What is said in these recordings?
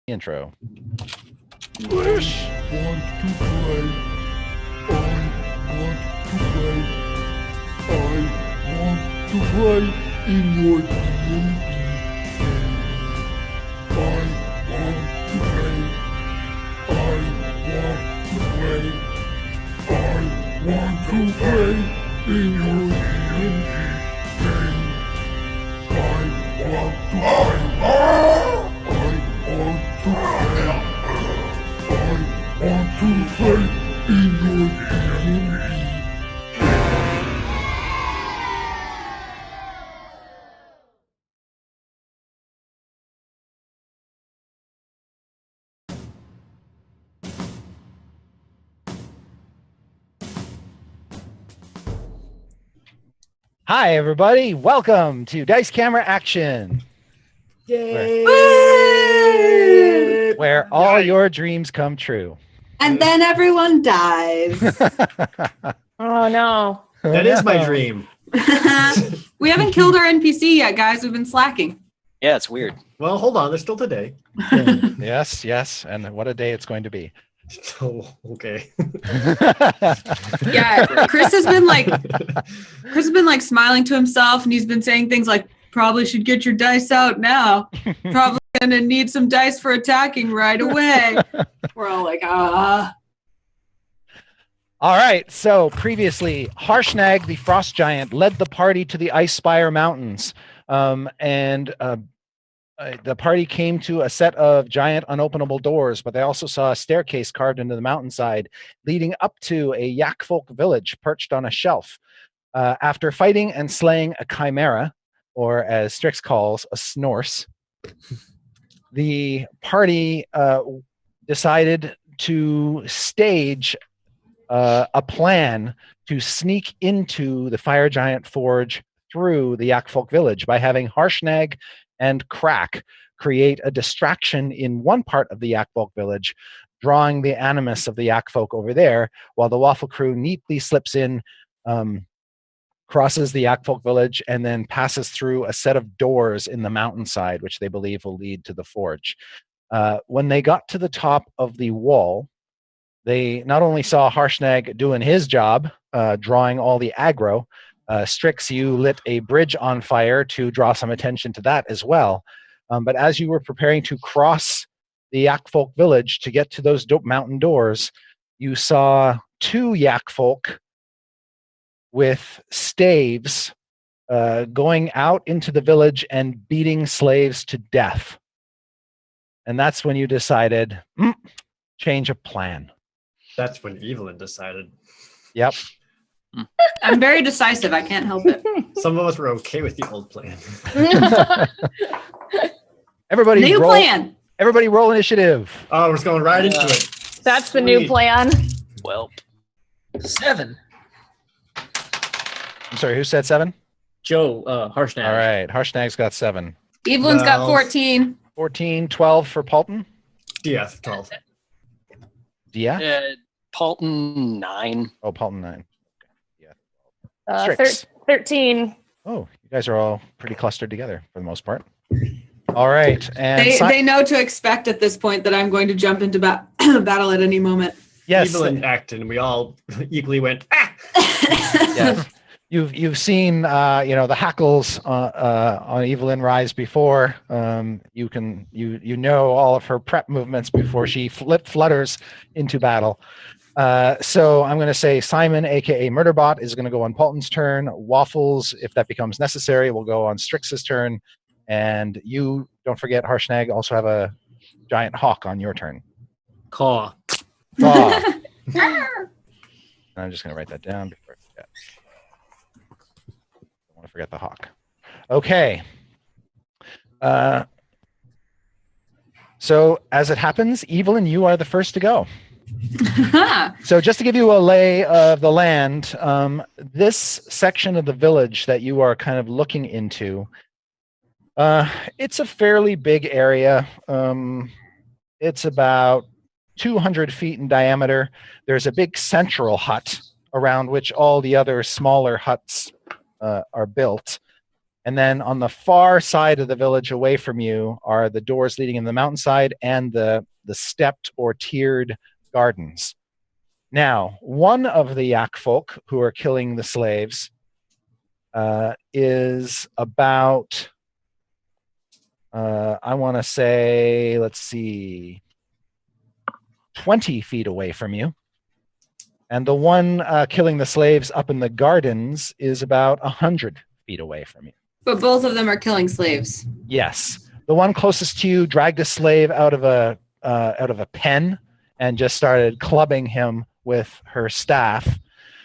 Intro. Wish. Want to play. I want to play in your D&D game. I want to play. I want to play in your D&D game. I want to play. I want to play in your D&D. Hi, everybody. Welcome to Dice Camera Action, Yay! where all your dreams come true. And then everyone dies. Oh no. That is my dream. We haven't killed our NPC yet, guys. We've been slacking. Yeah, it's weird. Well, hold on. There's still today. Yes, and what a day it's going to be. Oh, okay. Yeah, Chris has been like smiling to himself, and he's been saying things like, "Probably should get your dice out now. Probably gonna need some dice for attacking right away." We're all like, ah. All right, so previously, Harshnag, the frost giant, led the party to the Icespire Mountains, and the party came to a set of giant unopenable doors, but they also saw a staircase carved into the mountainside leading up to a Yakfolk village perched on a shelf. After fighting and slaying a chimera, or as Strix calls, a snorse, the party decided to stage a plan to sneak into the fire giant forge through the Yakfolk village by having Harshnag and Crack create a distraction in one part of the Yakfolk village, drawing the animus of the Yakfolk over there, while the Waffle Crew neatly slips in, crosses the Yakfolk village, and then passes through a set of doors in the mountainside, which they believe will lead to the forge. When they got to the top of the wall, they not only saw Harshnag doing his job, drawing all the aggro. Strix, you lit a bridge on fire to draw some attention to that as well. But as you were preparing to cross the Yakfolk village to get to those mountain doors, you saw two Yakfolk with staves going out into the village and beating slaves to death. And that's when you decided, change of plan. That's when Evelyn decided. Yep. I'm very decisive. I can't help it. Some of us were okay with the old plan. Everybody New plan. Everybody roll initiative. Oh, we're just going right into it. That's the new Sweet. plan. Well, 7. I'm sorry, who said 7? Joe Harshnag. All right, Harshnag's got 7. Evelyn's got Well. 14. 14, 12 for Paulton. Yeah, 12. Yeah. Paulton 9. Oh, Paulton 9. Uh, Strix. 13. Oh, you guys are all pretty clustered together for the most part. All right, and They know to expect at this point that I'm going to jump into battle at any moment. yes, Evelyn acted, and we all equally went, ah! yes. You've seen the hackles on Evelyn rise before. You know all of her prep movements before she flutters into battle. So I'm going to say Simon, aka Murderbot, is going to go on Paulton's turn. Waffles, if that becomes necessary, will go on Strix's turn. And you, don't forget, Harshnag, also have a giant hawk on your turn. Caw. Caw. I'm just going to write that down before I forget. Don't want to forget the hawk. Okay. So as it happens, Evelyn, you are the first to go. So just to give you a lay of the land, this section of the village that you are kind of looking into, it's a fairly big area. It's about 200 feet in diameter. There's a big central hut around which all the other smaller huts are built. And then on the far side of the village away from you are the doors leading in the mountainside and the stepped or tiered gardens. Now, one of the Yak folk who are killing the slaves is about, I want to say, let's see, 20 feet away from you. And the one killing the slaves up in the gardens is about 100 feet away from you. But both of them are killing slaves. Yes. The one closest to you dragged a slave out of a pen and just started clubbing him with her staff.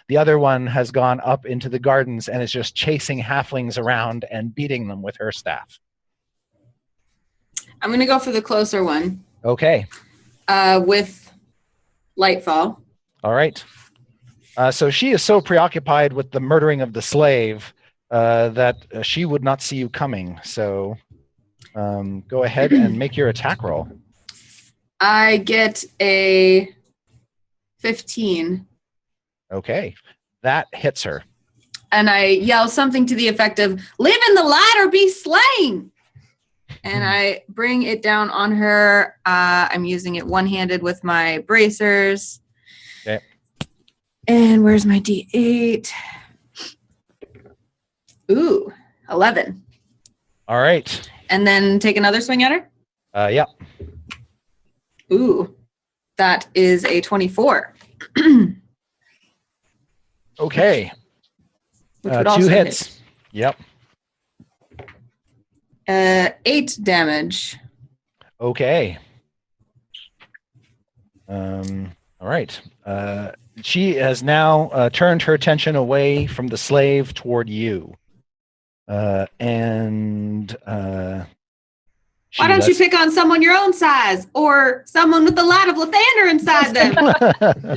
The other one has gone up into the gardens and is just chasing halflings around and beating them with her staff. I'm going to go for the closer one Okay. with Lightfall. All right. So she is so preoccupied with the murdering of the slave that she would not see you coming. So go ahead and make your attack roll. I get a 15. Okay. That hits her. And I yell something to the effect of, live in the light or be slain. And I bring it down on her. I'm using it one-handed with my bracers. Okay. And where's my D8? Ooh, 11. All right. And then take another swing at her? Yeah. Ooh, that is a 24. Okay. Which would 2 also hits. Yep. hit. 8 damage. Okay. All right. She has now turned her attention away from the slave toward you. Why don't you pick on someone your own size or someone with a lot of Lathander inside them?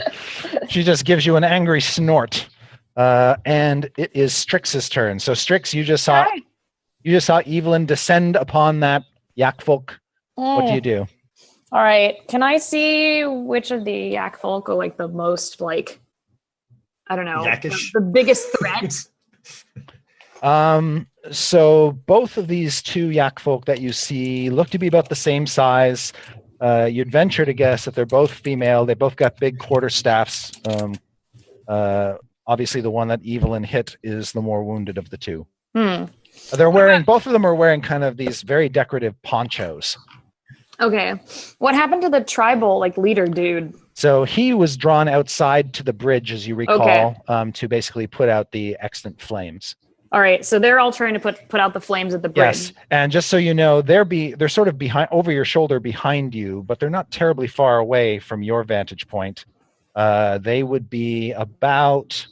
She just gives you an angry snort. And it is Strix's turn. So Strix, you just saw Evelyn descend upon that Yak folk. What do you do? All right. Can I see which of the Yak folk are like the most like, I don't know, Yakish? the biggest threat? So both of these 2 Yak folk that you see look to be about the same size. You'd venture to guess that they're both female. They both got big quarterstaffs. Obviously, the one that Evelyn hit is the more wounded of the 2. They're wearing, both of them are wearing kind of these very decorative ponchos. Okay. What happened to the tribal like leader dude? So he was drawn outside to the bridge, as you recall, to basically put out the extant flames. All right. So they're all trying to put out the flames at the bridge. Yes, and just so you know, they're sort of behind, over your shoulder behind you, but they're not terribly far away from your vantage point. They would be about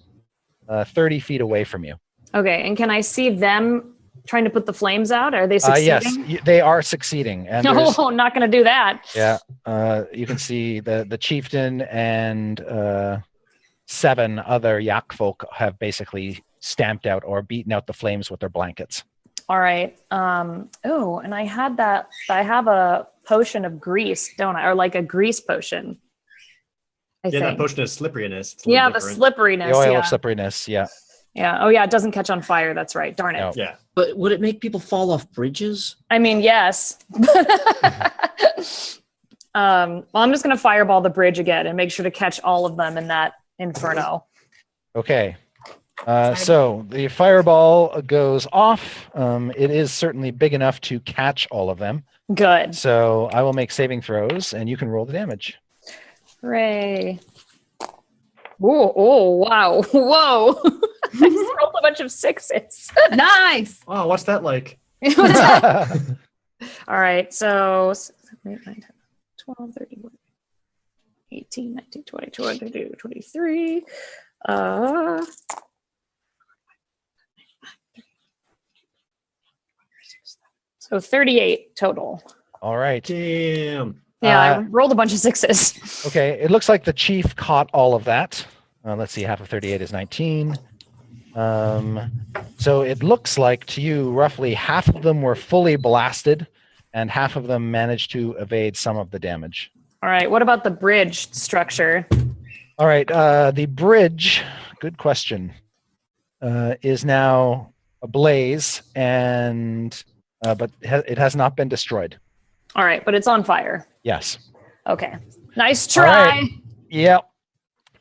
30 feet away from you. Okay. And can I see them trying to put the flames out? Are they succeeding? Yes, they are succeeding. And No, not going to do that. yeah, you can see the chieftain and 7 other Yak folk have basically stamped out or beaten out the flames with their blankets. All right. Oh, and I have a potion of grease, don't I? Or like a grease potion. I Yeah, think. that potion is slipperiness. It's a Yeah, little the different. slipperiness. The oil yeah. of slipperiness, yeah. Yeah. Oh, yeah. It doesn't catch on fire. That's right. Darn it. No. Yeah. But would it make people fall off bridges? I mean, yes. Well, I'm just going to fireball the bridge again and make sure to catch all of them in that inferno. Okay. So the fireball goes off. It is certainly big enough to catch all of them. Good. So I will make saving throws, and you can roll the damage. Hooray. Oh, wow. Whoa. I just rolled a bunch of 6s. Nice. Oh, what's that like? All right. So 7, 8, 9, 10, 12, 13, 18, 19, 20, 22, 23. So 38 total. All right. Damn. Yeah, I rolled a bunch of 6s. Okay. It looks like the chief caught all of that. Let's see. Half of 38 is 19. So it looks like to you, roughly half of them were fully blasted, and half of them managed to evade some of the damage. All right. What about the bridge structure? All right. The bridge, good question, is now ablaze, and but it has not been destroyed. All right, but it's on fire. Yes. Okay. Nice All try. right. Yep.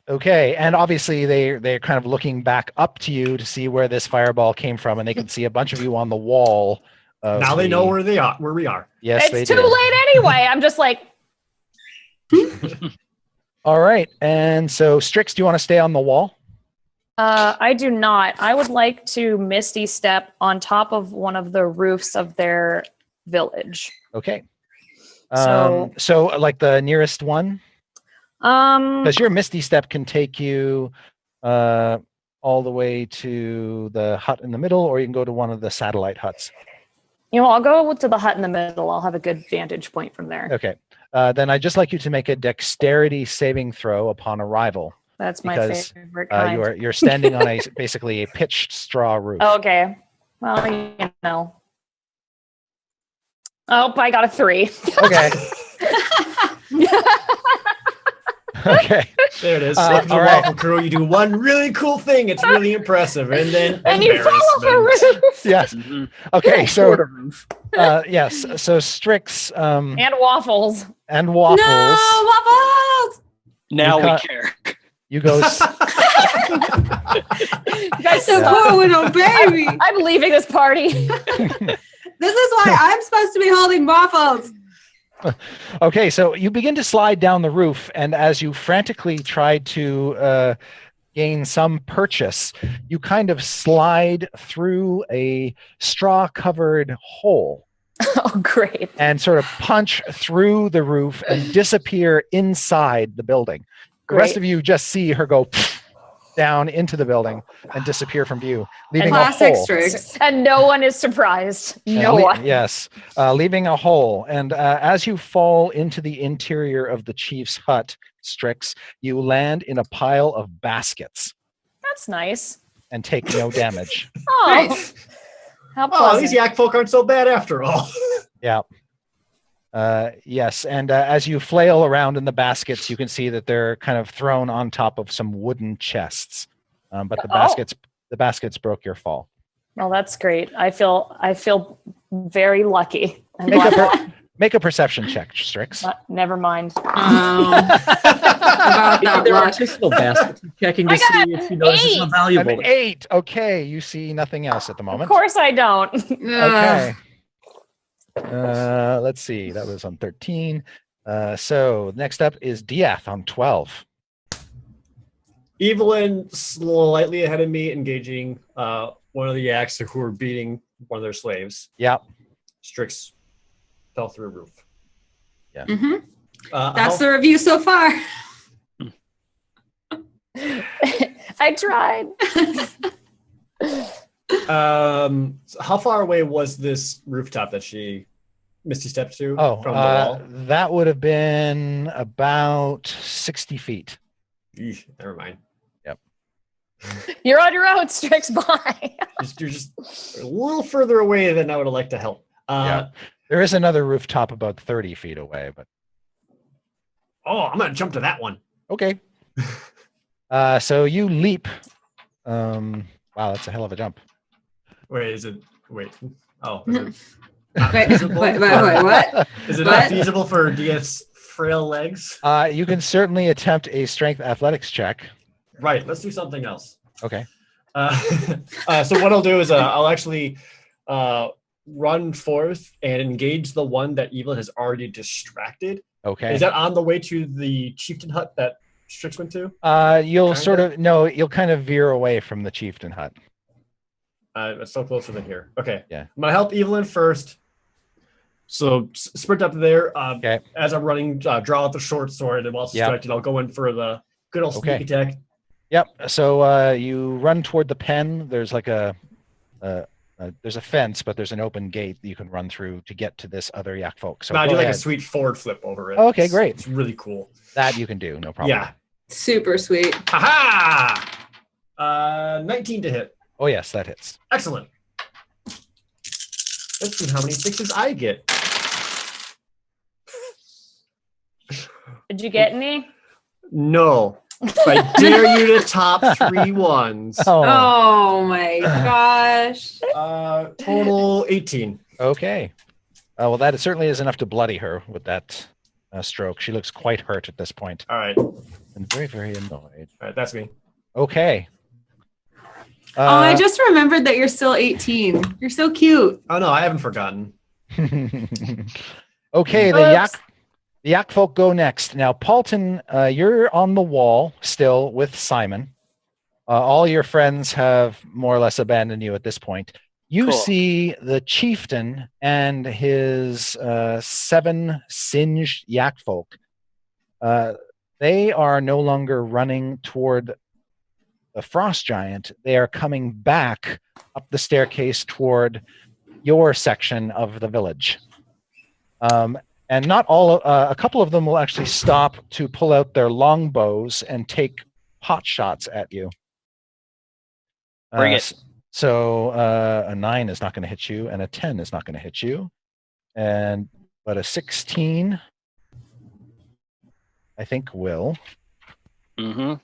Okay, and obviously they're kind of looking back up to you to see where this fireball came from, and they can see a bunch of you on the wall. Now they know where they are. Where we are. Yes, they It's too do. late anyway. I'm just like, All right, and so Strix, do you want to stay on the wall? I do not. I would like to Misty Step on top of one of the roofs of their village. Okay. So- So like the nearest one, Um, because your Misty Step can take you all the way to the hut in the middle, or you can go to one of the satellite huts. I'll go to the hut in the middle. I'll have a good vantage point from there. Okay. Then I'd just like you to make a dexterity saving throw upon arrival. That's my Because, favorite kind. You're standing on basically a pitched straw roof. Okay. Well, Oh, I got a 3. Okay. Okay. There it is. All Welcome to right. Waffle Crew. You do one really cool thing. It's really impressive, and then And you fall off a embarrassment. roof. Yes. Mhm. Okay. So Sort of roof. yes. So Strix And waffles. and Waffles. No, waffles! Now You we got- care. You go. You guys The suck. poor little baby. I'm leaving this party. This is why I'm supposed to be holding waffles. Okay, so you begin to slide down the roof, and as you frantically try to gain some purchase, you kind of slide through a straw-covered hole Oh, great. and sort of punch through the roof and disappear inside the building. The rest Great. of you just see her go down into the building and disappear from view, leaving a Classic hole. Strix. And no one is surprised. And No one. Yes, leaving a hole. And as you fall into the interior of the chief's hut, Strix, you land in a pile of baskets That's nice. and take no damage. Oh, Nice. how Oh, pleasant. these yak folk aren't so bad after all. Yeah. Yes, and as you flail around in the baskets, you can see that they're kind of thrown on top of some wooden chests. But the Oh. baskets broke your fall. Well, that's great. I feel very lucky. I'm Make a, glad make a perception check, Strix. never mind. About that There are luck. artisanal baskets. Checking to I got see if she notices how eight. valuable An it is. 8. Okay, you see nothing else at the Of moment. course I don't. Okay. Let's see. That was on 13. So next up is Diath on 12. Evelyn slightly ahead of me, engaging one of the yaks who were beating one of their slaves. Yeah. Strix fell through a roof. Mhm. how- That's the review so far. I tried. So how far away was this rooftop that she Misty stepped to Oh, from the wall? that would have been about 60 feet. Eesh, never mind. You're on your own, Strix. Bye. You're just a little further away than I would have liked to help. Yeah. There is another rooftop about 30 feet away, but Oh, I'm gonna jump to that one. okay. So you leap. Wow, that's a hell of a jump. Wait, is it? Wait. Oh, is it Wait, not wait, feasible? wait, what? Is it not What? feasible for DS frail legs? You can certainly attempt a strength athletics check. Right. Let's do something else. Okay. So what I'll do is I'll actually run forth and engage the one that Evelyn has already distracted. Okay. Is that on the way to the chieftain hut that Strix went to? You'll Kinda? sort of no, you'll kind of veer away from the chieftain hut. It's still closer than here. Okay. Yeah. I'm gonna help Evelyn first. So sprint up there. Okay. As I'm running, draw out the short sword, and while it's Yep. distracted, I'll go in for the good old Okay. sneak attack. Yep. So you run toward the pen. There's like there's a fence, but there's an open gate that you can run through to get to this other yak folk. So No, I go do like ahead. a sweet forward flip over it. Okay, It's- great. It's really cool. That you can do, no problem. Yeah. Super sweet. Ha 19 to hit. Oh yes, that hits. Excellent. Let's see how many sixes I get. Did you get any? No. I dare you to top 3 ones. Oh, Oh my gosh. Total 18. okay. Well, that certainly is enough to bloody her with that stroke. She looks quite hurt at this point All right. and very, very annoyed. All right, that's me. Okay. Oh, I just remembered that you're still 18. You're so cute. Oh no, I haven't forgotten. Okay, Oops. the yak folk go next. Now, Paulton, you're on the wall still with Simon. All your friends have more or less abandoned you at this point. You Cool. see the chieftain and his 7 singed yak folk. They are no longer running toward the frost giant. They are coming back up the staircase toward your section of the village. And not all, a couple of them will actually stop to pull out their longbows and take pot shots at you. Bring it. So a 9 is not going to hit you, and a 10 is not going to hit you, but a 16, I think, will, Mm-hmm.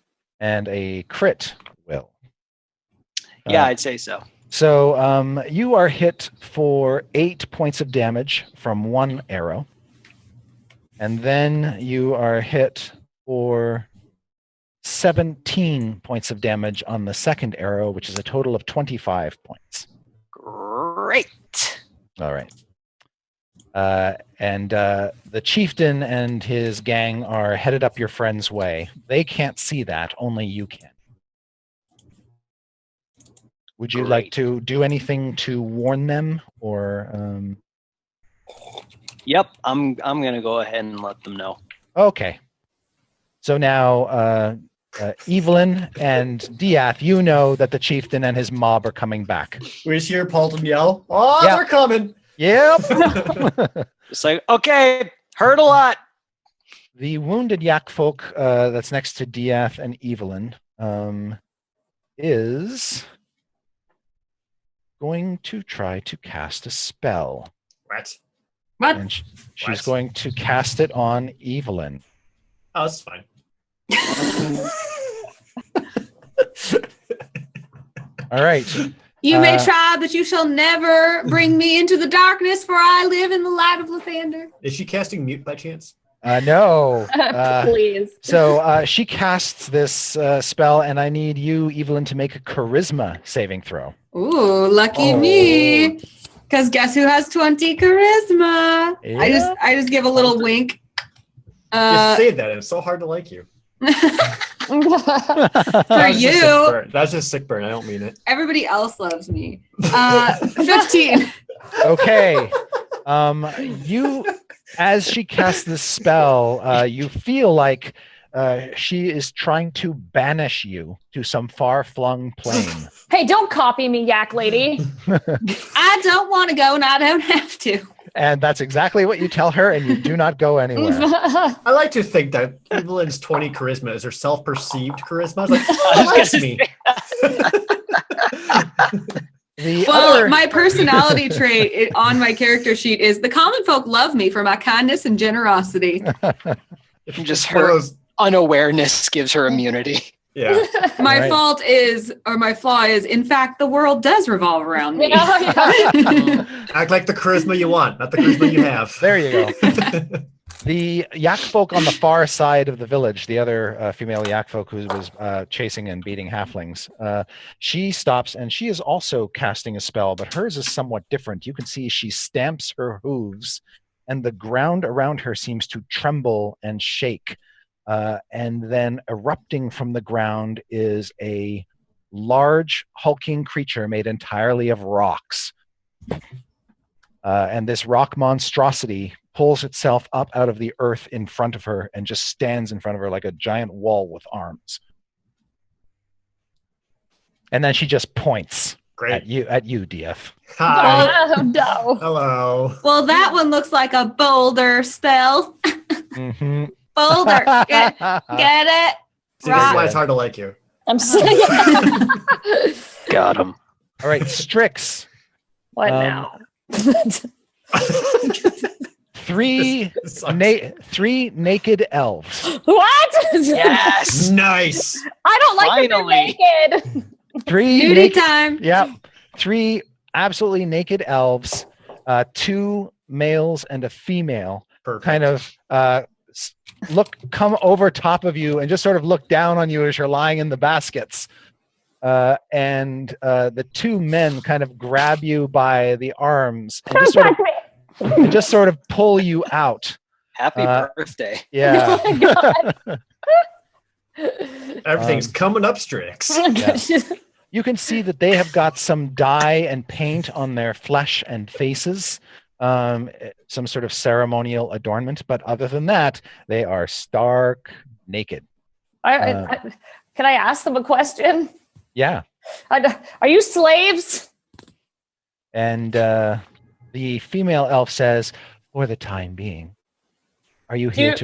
and a crit will. Yeah, Uh, I'd say so. So you are hit for 8 points of damage from 1 arrow. And then you are hit for 17 points of damage on the second arrow, which is a total of 25 points. Great. All right. And the chieftain and his gang are headed up your friend's way. They can't see that, only you can. Would you like Great. to do anything to warn them, or Yep, I'm gonna go ahead and let them know. okay? So now, Evelyn and Diath, you know that the chieftain and his mob are coming back. We just hear Paulton yell, "Oh, Yeah. they're coming!" Yep. It's like, okay, heard a lot. The wounded yak folk that's next to Diath and Evelyn is going to try to cast a spell. What? What? And she's What? going to cast it on Evelyn. Oh, that's fine. All right. You may Uh, try, but you shall never bring me into the darkness, for I live in the light of Lathander. Is she casting mute by chance? No. Please. So she casts this spell, and I need you, Evelyn, to make a charisma saving throw. Ooh, lucky Oh. me. Because guess who has 20 charisma? Yeah. I just give a little wink. Just say that. It's so hard to like you. For That's just a sick you, burn. That's just a sick burn. I don't mean it. everybody else loves me. 15. Okay. You, as she casts this spell, you feel like she is trying to banish you to some far-flung plane. Hey, don't copy me, yak lady. I don't want to go and I don't have to. And that's exactly what you tell her, and you do not go anywhere. I like to think that Evelyn's 20 charisma is her self-perceived charisma. It's like, oh, that's me. The Well, other, my personality trait on my character sheet is the common folk love me for my kindness and generosity. Just One of her those- unawareness gives her immunity. yeah. My Right. fault is, or my flaw is, in fact, the world does revolve around me. Yeah. Act like the charisma you want, not the charisma you have. there you go. The yak folk on the far side of the village, the other female yak folk who was chasing and beating halflings, she stops and she is also casting a spell, but hers is somewhat different. You can see she stamps her hooves and the ground around her seems to tremble and shake. And then erupting from the ground is a large hulking creature made entirely of rocks. And this rock monstrosity pulls itself up out of the earth in front of her and just stands in front of her like a giant wall with arms. And then she just points Great. at you, DF. Hi. Oh, no. Hello. Well, that one looks like a boulder spell. Mhm. Boulder. Get it? See, this is why Rock. it's hard to like you. I'm sorry. Got him. All right, Strix. What Um, now? Three Sucks. naked elves. What? Yes. Nice. I don't like that Finally. they're naked. Three Beauty naked, time. yep, three absolutely naked elves, two males and a female, Perfect. kind of come over top of you and just sort of look down on you as you're lying in the baskets. And the two men kind of grab you by the arms and just sort of pull you out. Happy birthday. Yeah. Everything's coming up, Strix. You can see that they have got some dye and paint on their flesh and faces, some sort of ceremonial adornment. But other than that, they are stark naked. Can I ask them a question? Yeah. Are you slaves? And the female elf says, "For the time being, are you here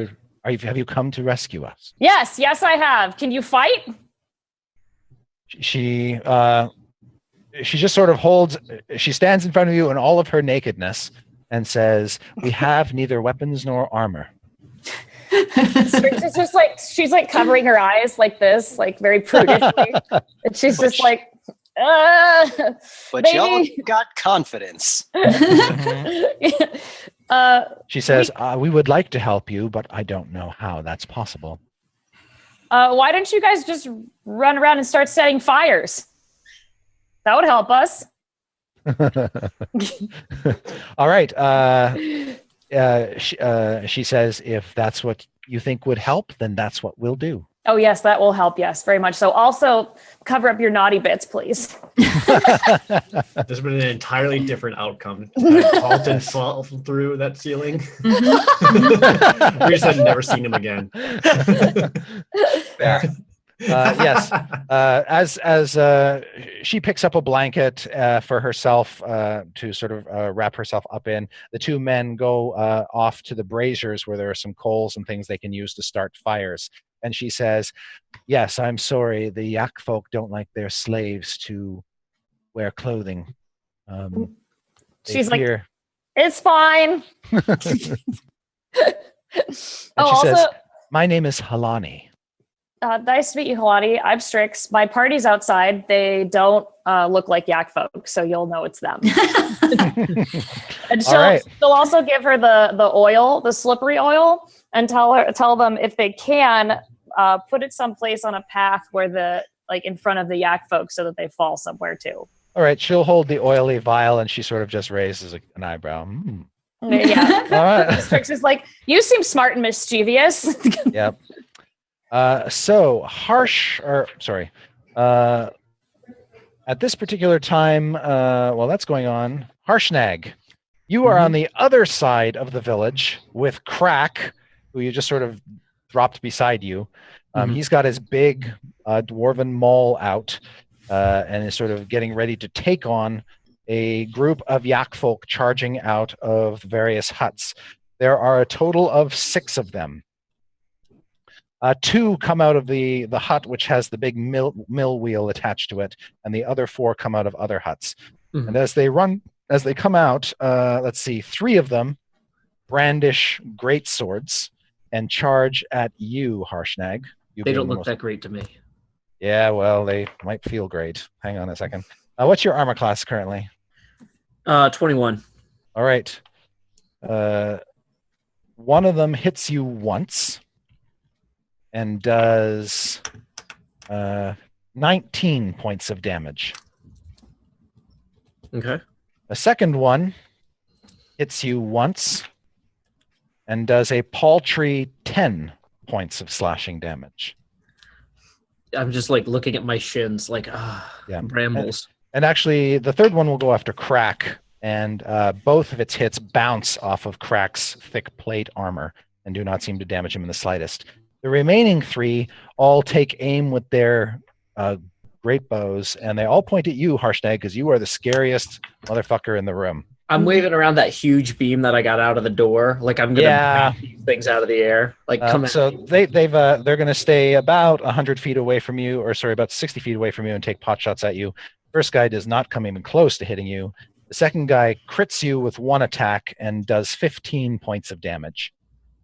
have you come to rescue us?" Yes, I have. Can you fight? She just sort of she stands in front of you in all of her nakedness and says, "We have neither weapons nor armor." It's just like she's like covering her eyes like this, like very prudently, and she's just like, But maybe. y'all got confidence. She says, "We would like to help you, but I don't know how that's possible." Why don't you guys just run around and start setting fires? That would help us. All right. She says, "If that's what you think would help, then that's what we'll do." Oh, yes, that will help. Yes, very much so. Also, cover up your naughty bits, please. There's been an entirely different outcome. Had Halton fall through that ceiling. We just had never seen him again. Fair. Yes. As she picks up a blanket for herself to sort of wrap herself up in, the two men go off to the braziers where there are some coals and things they can use to start fires. And she says, "Yes, I'm sorry. The Yak folk don't like their slaves to wear clothing." She's like, "It's fine." And Oh, she says, also, "My name is Halani." nice to meet you, Halani. I'm Strix. My party's outside. They don't look like Yak folk, so you'll know it's them. And All right. she'll also give her the oil, the slippery oil, and tell them if they can put it someplace on a path where in front of the Yak folk so that they fall somewhere too. All right. She'll hold the oily vial and she sort of just raises an eyebrow. Yeah. All right. Strix is like, "You seem smart and mischievous." Yep. So at this particular time, while that's going on, Harshnag, you are on the other side of the village with Crack, who you just sort of dropped beside you. He's got his big dwarven maul out and is sort of getting ready to take on a group of Yak folk charging out of various huts. There are a total of 6 of them. 2 come out of the hut, which has the big mill wheel attached to it, and the other 4 come out of other huts. And as they come out, let's see, 3 of them brandish great swords and charge at you, Harshnag. They don't look that great to me. Yeah, well, they might feel great. Hang on a second. What's your armor class currently? 21. All right. One of them hits you once and does 19 points of damage. Okay. The second one hits you once and does a paltry 10 points of slashing damage. I'm just like looking at my shins, like brambles. And actually, the third one will go after Crack, and both of its hits bounce off of Crack's thick plate armor and do not seem to damage him in the slightest. The remaining 3 all take aim with their great bows, and they all point at you, Harshnag, because you are the scariest motherfucker in the room. I'm waving around that huge beam that I got out of the door, like I'm gonna bang these things out of the air. Like come at so me. they're going to stay about 100 feet away from you, or sorry, about 60 feet away from you, and take pot shots at you. First guy does not come even close to hitting you. The second guy crits you with 1 attack and does 15 points of damage.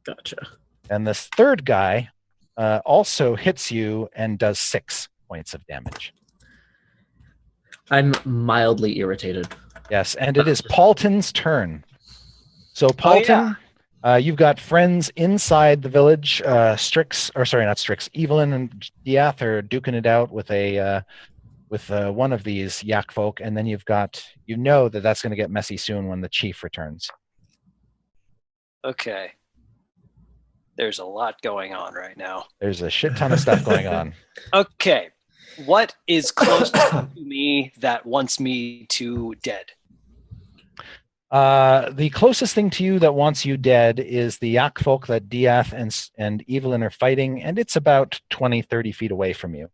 Gotcha. And this third guy also hits you and does 6 points of damage. I'm mildly irritated. Yes, and it is Paulton's turn. So Paulton, you've got friends inside the village. Evelyn and Diath are duking it out with one of these yak folk, and then you've got, that's going to get messy soon when the chief returns. Okay. There's a lot going on right now. There's a shit ton of stuff going on. Okay. What is close to me that wants me to dead? The closest thing to you that wants you dead is the yak folk that Diath and Evelyn are fighting, and it's about 20, 30 feet away from you.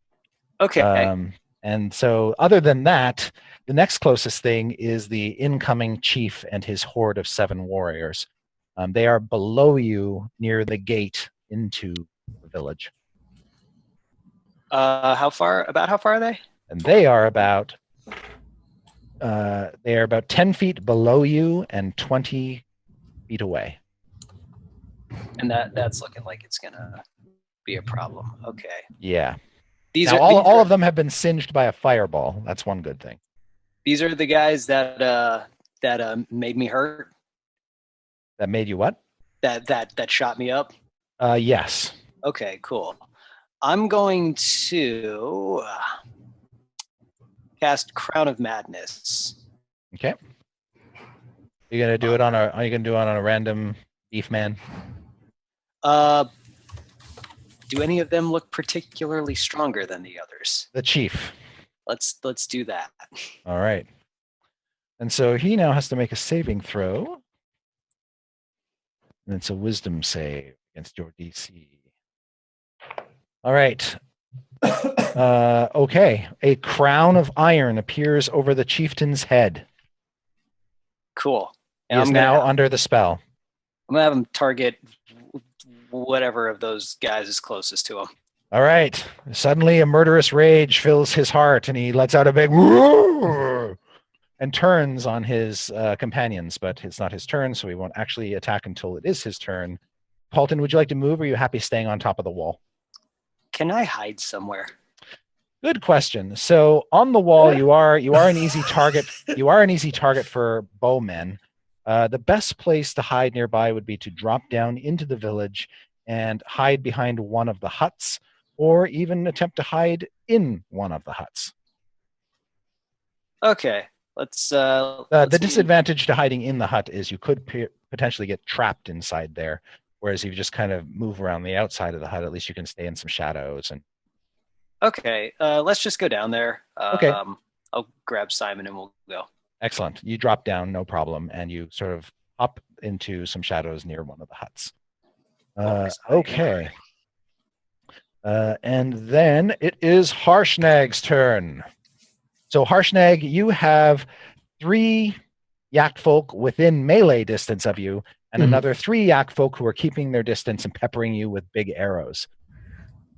Okay. And so other than that, the next closest thing is the incoming chief and his horde of 7 warriors. They are below you near the gate into the village. How far are they? And they are about 10 feet below you and 20 feet away. And that's looking like it's gonna be a problem. Okay. Yeah. These now, are all of them have been singed by a fireball. That's one good thing. These are the guys that made me hurt. That made you what? That shot me up. Yes. Okay, cool. I'm going to cast Crown of Madness. Okay. You're gonna do it on a random beef man? Do any of them look particularly stronger than the others? The chief. Let's do that. All right. And so he now has to make a saving throw. And it's a wisdom save against your DC. All right. Okay. A crown of iron appears over the chieftain's head. Cool. He is now under the spell. I'm gonna have him target whatever of those guys is closest to him. All right. Suddenly a murderous rage fills his heart and he lets out a big roar and turns on his companions, but it's not his turn, so he won't actually attack until it is his turn. Paulton, would you like to move, or are you happy staying on top of the wall? Can I hide somewhere? Good question. So on the wall, you are an easy target. You are an easy target for bowmen. The best place to hide nearby would be to drop down into the village and hide behind one of the huts, or even attempt to hide in one of the huts. Okay, let's the disadvantage to hiding in the hut is you could potentially get trapped inside there. Whereas if you just kind of move around the outside of the hut, at least you can stay in some shadows. And okay, let's just go down there. Okay. I'll grab Simon and we'll go. Excellent. You drop down, no problem, and you sort of up into some shadows near one of the huts. Okay. And then it is Harshnag's turn. So Harshnag, you have 3 yak folk within melee distance of you, and another 3 yak folk who are keeping their distance and peppering you with big arrows.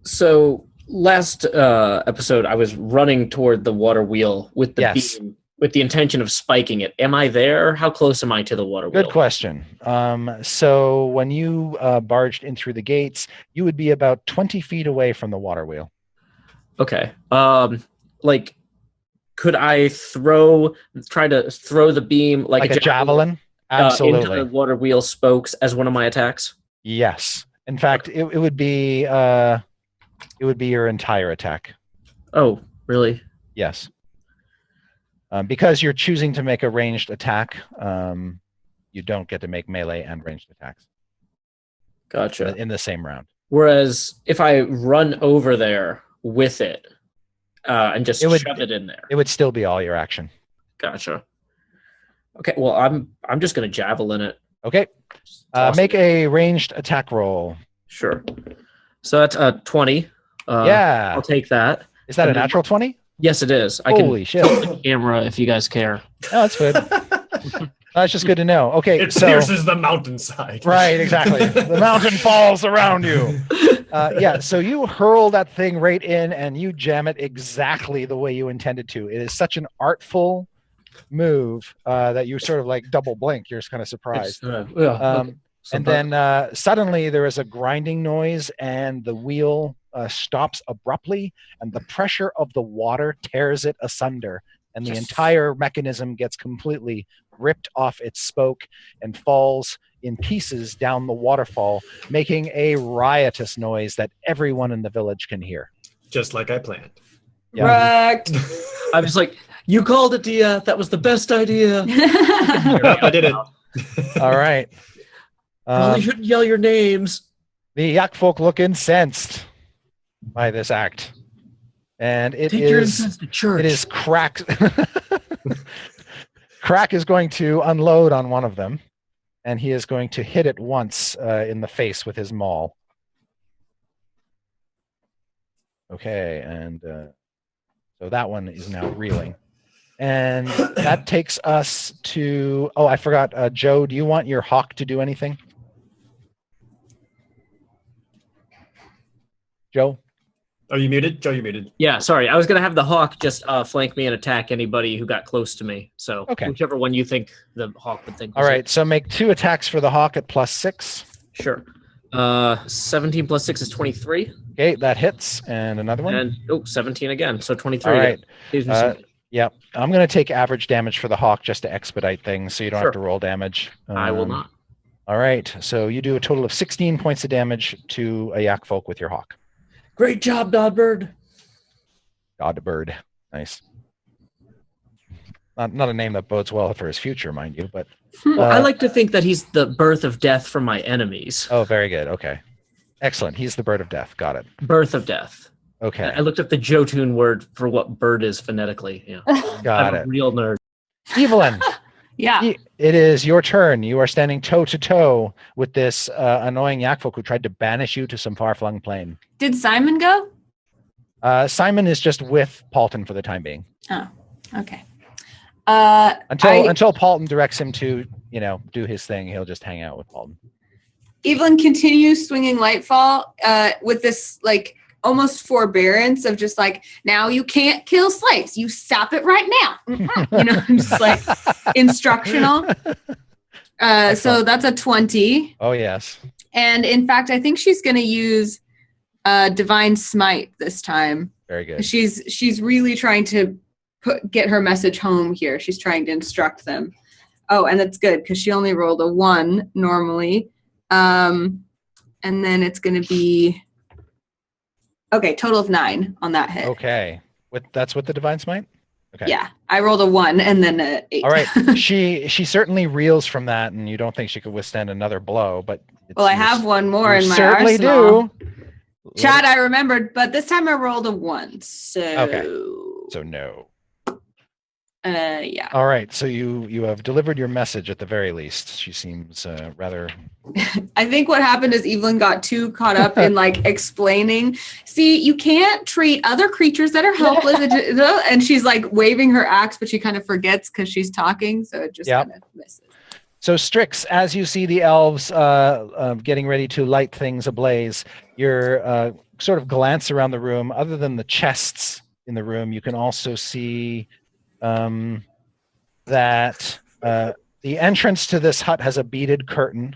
So last episode, I was running toward the water wheel with the beam, with the intention of spiking it. Am I there? How close am I to the water wheel? Good question. So when you barged in through the gates, you would be about 20 feet away from the water wheel. Okay. Could I try to throw the beam like a javelin? Absolutely. Into the water wheel spokes as one of my attacks? Yes. In fact, it would be your entire attack. Oh, really? Yes. Because you're choosing to make a ranged attack, you don't get to make melee and ranged attacks. Gotcha. In the same round. Whereas if I run over there with it and just shove it in there, it would still be all your action. Gotcha. Okay, well, I'm just going to javelin it. Okay. Make a ranged attack roll. Sure. So that's a 20. Yeah. I'll take that. Is that a natural 20? Yes, it is. Holy shit. The camera if you guys care. Oh, that's good. That's just good to know. Okay, it pierces the mountainside. Right, exactly. The mountain falls around you. So you hurl that thing right in and you jam it exactly the way you intended to. It is such an artful move that you sort of like double blink. You're just kind of surprised. And then suddenly there is a grinding noise, and the wheel stops abruptly, and the pressure of the water tears it asunder, and the entire mechanism gets completely ripped off its spoke and falls in pieces down the waterfall, making a riotous noise that everyone in the village can hear. Just like I planned. Yeah. Wrecked. I was like, you called it, Dia. That was the best idea. Yep, I did it. All right. Probably shouldn't yell your names. The Yak folk look incensed by this act. And it Take your is incense to church. it is Crack. Crack is going to unload on one of them, and he is going to hit it once in the face with his maul. Okay, and so that one is now reeling. And that takes us to... Oh, I forgot. Joe, do you want your hawk to do anything? Joe? Are you muted? Joe, you're muted. Yeah, sorry. I was going to have the hawk just flank me and attack anybody who got close to me. So Okay. whichever one you think the hawk would think. All right, so make 2 attacks for the hawk at +6. Sure. 17 plus 6 is 23. Okay, that hits. And another one? And 17 again. So 23. All right. Gives me some- Yeah, I'm going to take average damage for the hawk just to expedite things so you don't have Sure. to roll damage. I will not. All right, so you do a total of 16 points of damage to a Yak folk with your hawk. Great job, Dodbird. Godbird. Nice. Not a name that bodes well for his future, mind you, but... I like to think that he's the birth of death for my enemies. Oh, very good. Okay. Excellent. He's the bird of death. Got it. Birth of death. Okay. I looked up the Jotun word for what bird is phonetically. Yeah. Got I'm it. a real nerd. Evelyn, Yeah. it is your turn. You are standing toe-to-toe with this annoying Yak folk who tried to banish you to some far-flung plain. Did Simon go? Simon is just with Paulton for the time being. Oh, okay. Until Paulton directs him to, do his thing, he'll just hang out with Paulton. Evelyn continues swinging Lightfall with this almost forbearance of just now you can't kill slaves. You stop it right now. Just instructional. So that's a 20. Oh, yes. And in fact, I think she's going to use Divine Smite this time. Very good. She's really trying to get her message home here. She's trying to instruct them. Oh, and that's good because she only rolled a 1 normally. And then it's going to be, okay, total of 9 on that hit. Okay. That's with the Divine Smite? Okay. Yeah, I rolled a 1 and then a 8. All right. She certainly reels from that, and you don't think she could withstand another blow, but... Well, I have one more in my certainly arsenal. do. Chad, I remembered, but this time I rolled a 1. So... Okay. So no. Yeah. All right. So you have delivered your message at the very least. She seems rather... I think what happened is Evelyn got too caught up in explaining. See, you can't treat other creatures that are helpless, and she's waving her axe, but she kind of forgets because she's talking, so it just kind of misses. So Strix, as you see the elves getting ready to light things ablaze, you're sort of glance around the room. Other than the chests in the room, you can also see that the entrance to this hut has a beaded curtain.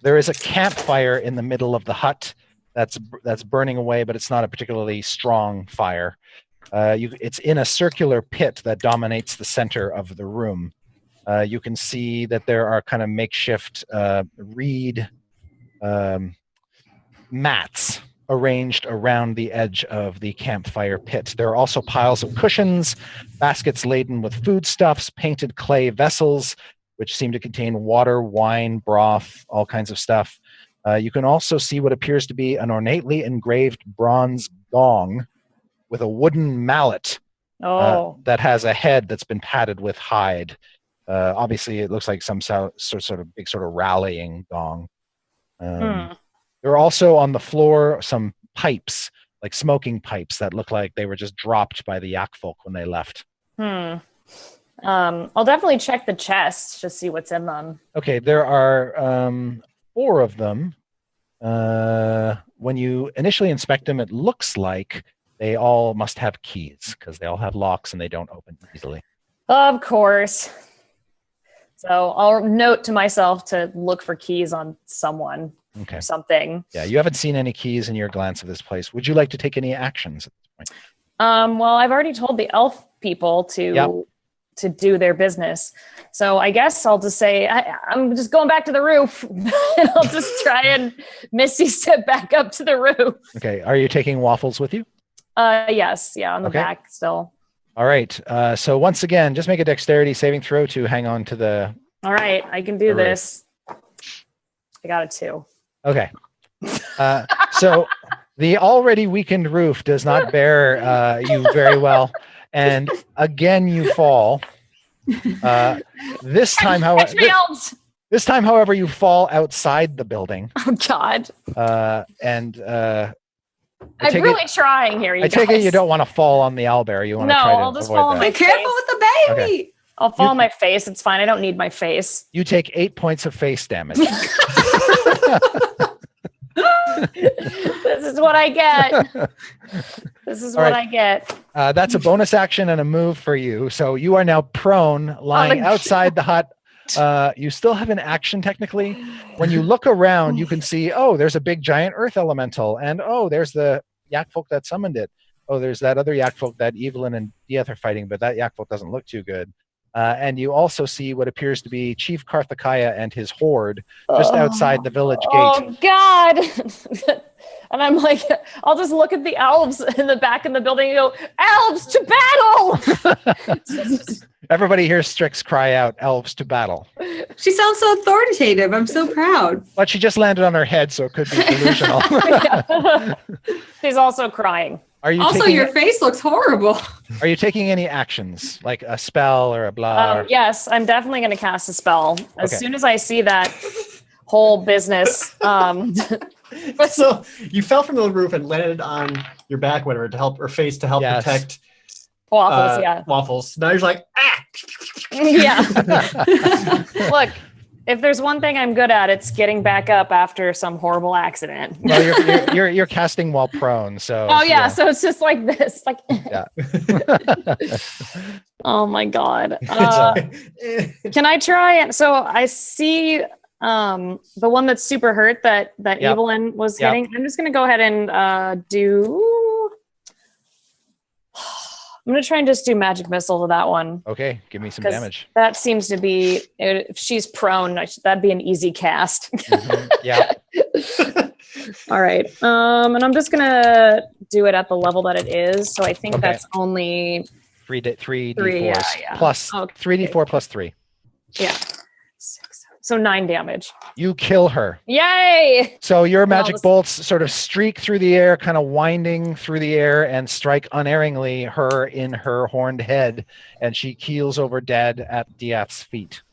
There is a campfire in the middle of the hut that's burning away, but it's not a particularly strong fire. It's in a circular pit that dominates the center of the room. You can see that there are kind of makeshift reed mats arranged around the edge of the campfire pit. There are also piles of cushions, baskets laden with foodstuffs, painted clay vessels, which seem to contain water, wine, broth, all kinds of stuff. You can also see what appears to be an ornately engraved bronze gong with a wooden mallet that has a head that's been padded with hide. Obviously, it looks like some sort of big sort of rallying gong. There are also on the floor some pipes, like smoking pipes, that look like they were just dropped by the Yak folk when they left. I'll definitely check the chests to see what's in them. Okay, there are 4 of them. When you initially inspect them, it looks like they all must have keys because they all have locks and they don't open easily. Of course. So I'll note to myself to look for keys on someone Okay. or something. Yeah, you haven't seen any keys in your glance of this place. Would you like to take any actions at this point? Well, I've already told the elf people to do their business. So I guess I'll just say, I'm just going back to the roof. And I'll just try and Misty step back up to the roof. Okay. Are you taking Waffles with you? Yes. Yeah. On the Okay. back still. All right. So once again, just make a dexterity saving throw to hang on to the. All right. I can do The roof. this. I got a 2. Okay. So the already weakened roof does not bear you very well. And again, you fall. This time, Catch me, elves! this time, however, you fall outside the building. Oh, God. I I'm really trying here, you I take it guys. you don't want to fall on the owlbear. You want No, to try to I'll just avoid fall on that. Be careful with the baby. Okay. I'll fall on my face. It's fine. I don't need my face. You take 8 points of face damage. This is what I get. This is All what right. I get. That's a bonus action and a move for you. So you are now prone, lying Oh, outside the hut. You still have an action technically. When you look around, you can see, oh, there's a big giant earth elemental, and oh, there's the yak folk that summoned it. Oh, there's that other yak folk that Evelyn and Dieth are fighting, but that yak folk doesn't look too good. And you also see what appears to be Chief Karthakaya and his horde just outside the village gate. Oh, God. And I'm like, I'll just look at the elves in the back of the building and go, elves to battle! Everybody hears Strix cry out, elves to battle. She sounds so authoritative. I'm so proud. But she just landed on her head, so it could be delusional. Yeah. She's also crying. Are you Also, taking, your face looks horrible. Are you taking any actions, like a spell or a blah? or- Yes, I'm definitely going to cast a spell. As Okay. soon as I see that whole business. So you fell from the roof and landed on your back, whatever, to help or face to help Yes. protect Waffles, yeah. Waffles. Now you're like, ah! Yeah. Look, if there's one thing I'm good at, it's getting back up after some horrible accident. Well, you're casting while prone, so. Oh yeah, so it's just like this, like. Yeah. Oh my God. Can I try and so I see the one that's super hurt that Yep. Evelyn was Yep. hitting. I'm just gonna go ahead and I'm gonna try and just do magic missile to that one. Okay, give me some 'Cause damage. That seems to be if she's prone, that'd be an easy cast. Mhm, Yeah. All right. And I'm just gonna do it at the level that it is. So I think Okay. that's only 3 Three, d4s yeah. plus Okay. 3d4 plus 3. 6. So 9 damage. You kill her. Yay! So your Well, magic this- bolts sort of streak through the air, kind of winding through the air, and strike unerringly her in her horned head, and she keels over dead at Diath's feet.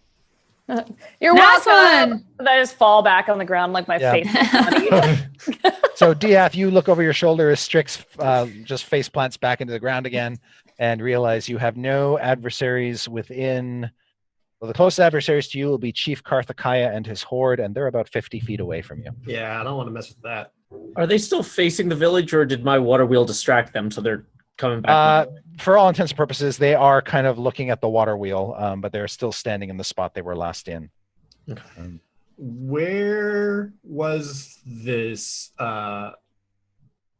You're Nice welcome. one. And I just fall back on the ground like my Yeah. face. Bloody. So Diath, you look over your shoulder as Strix just face plants back into the ground again, and realize you have no adversaries within. Well, the closest adversaries to you will be Chief Karthakaya and his horde, and they're about 50 feet away from you. Yeah, I don't want to mess with that. Are they still facing the village, or did my water wheel distract them so they're coming back? For all intents and purposes, they are kind of looking at the water wheel, but they're still standing in the spot they were last in. Where was this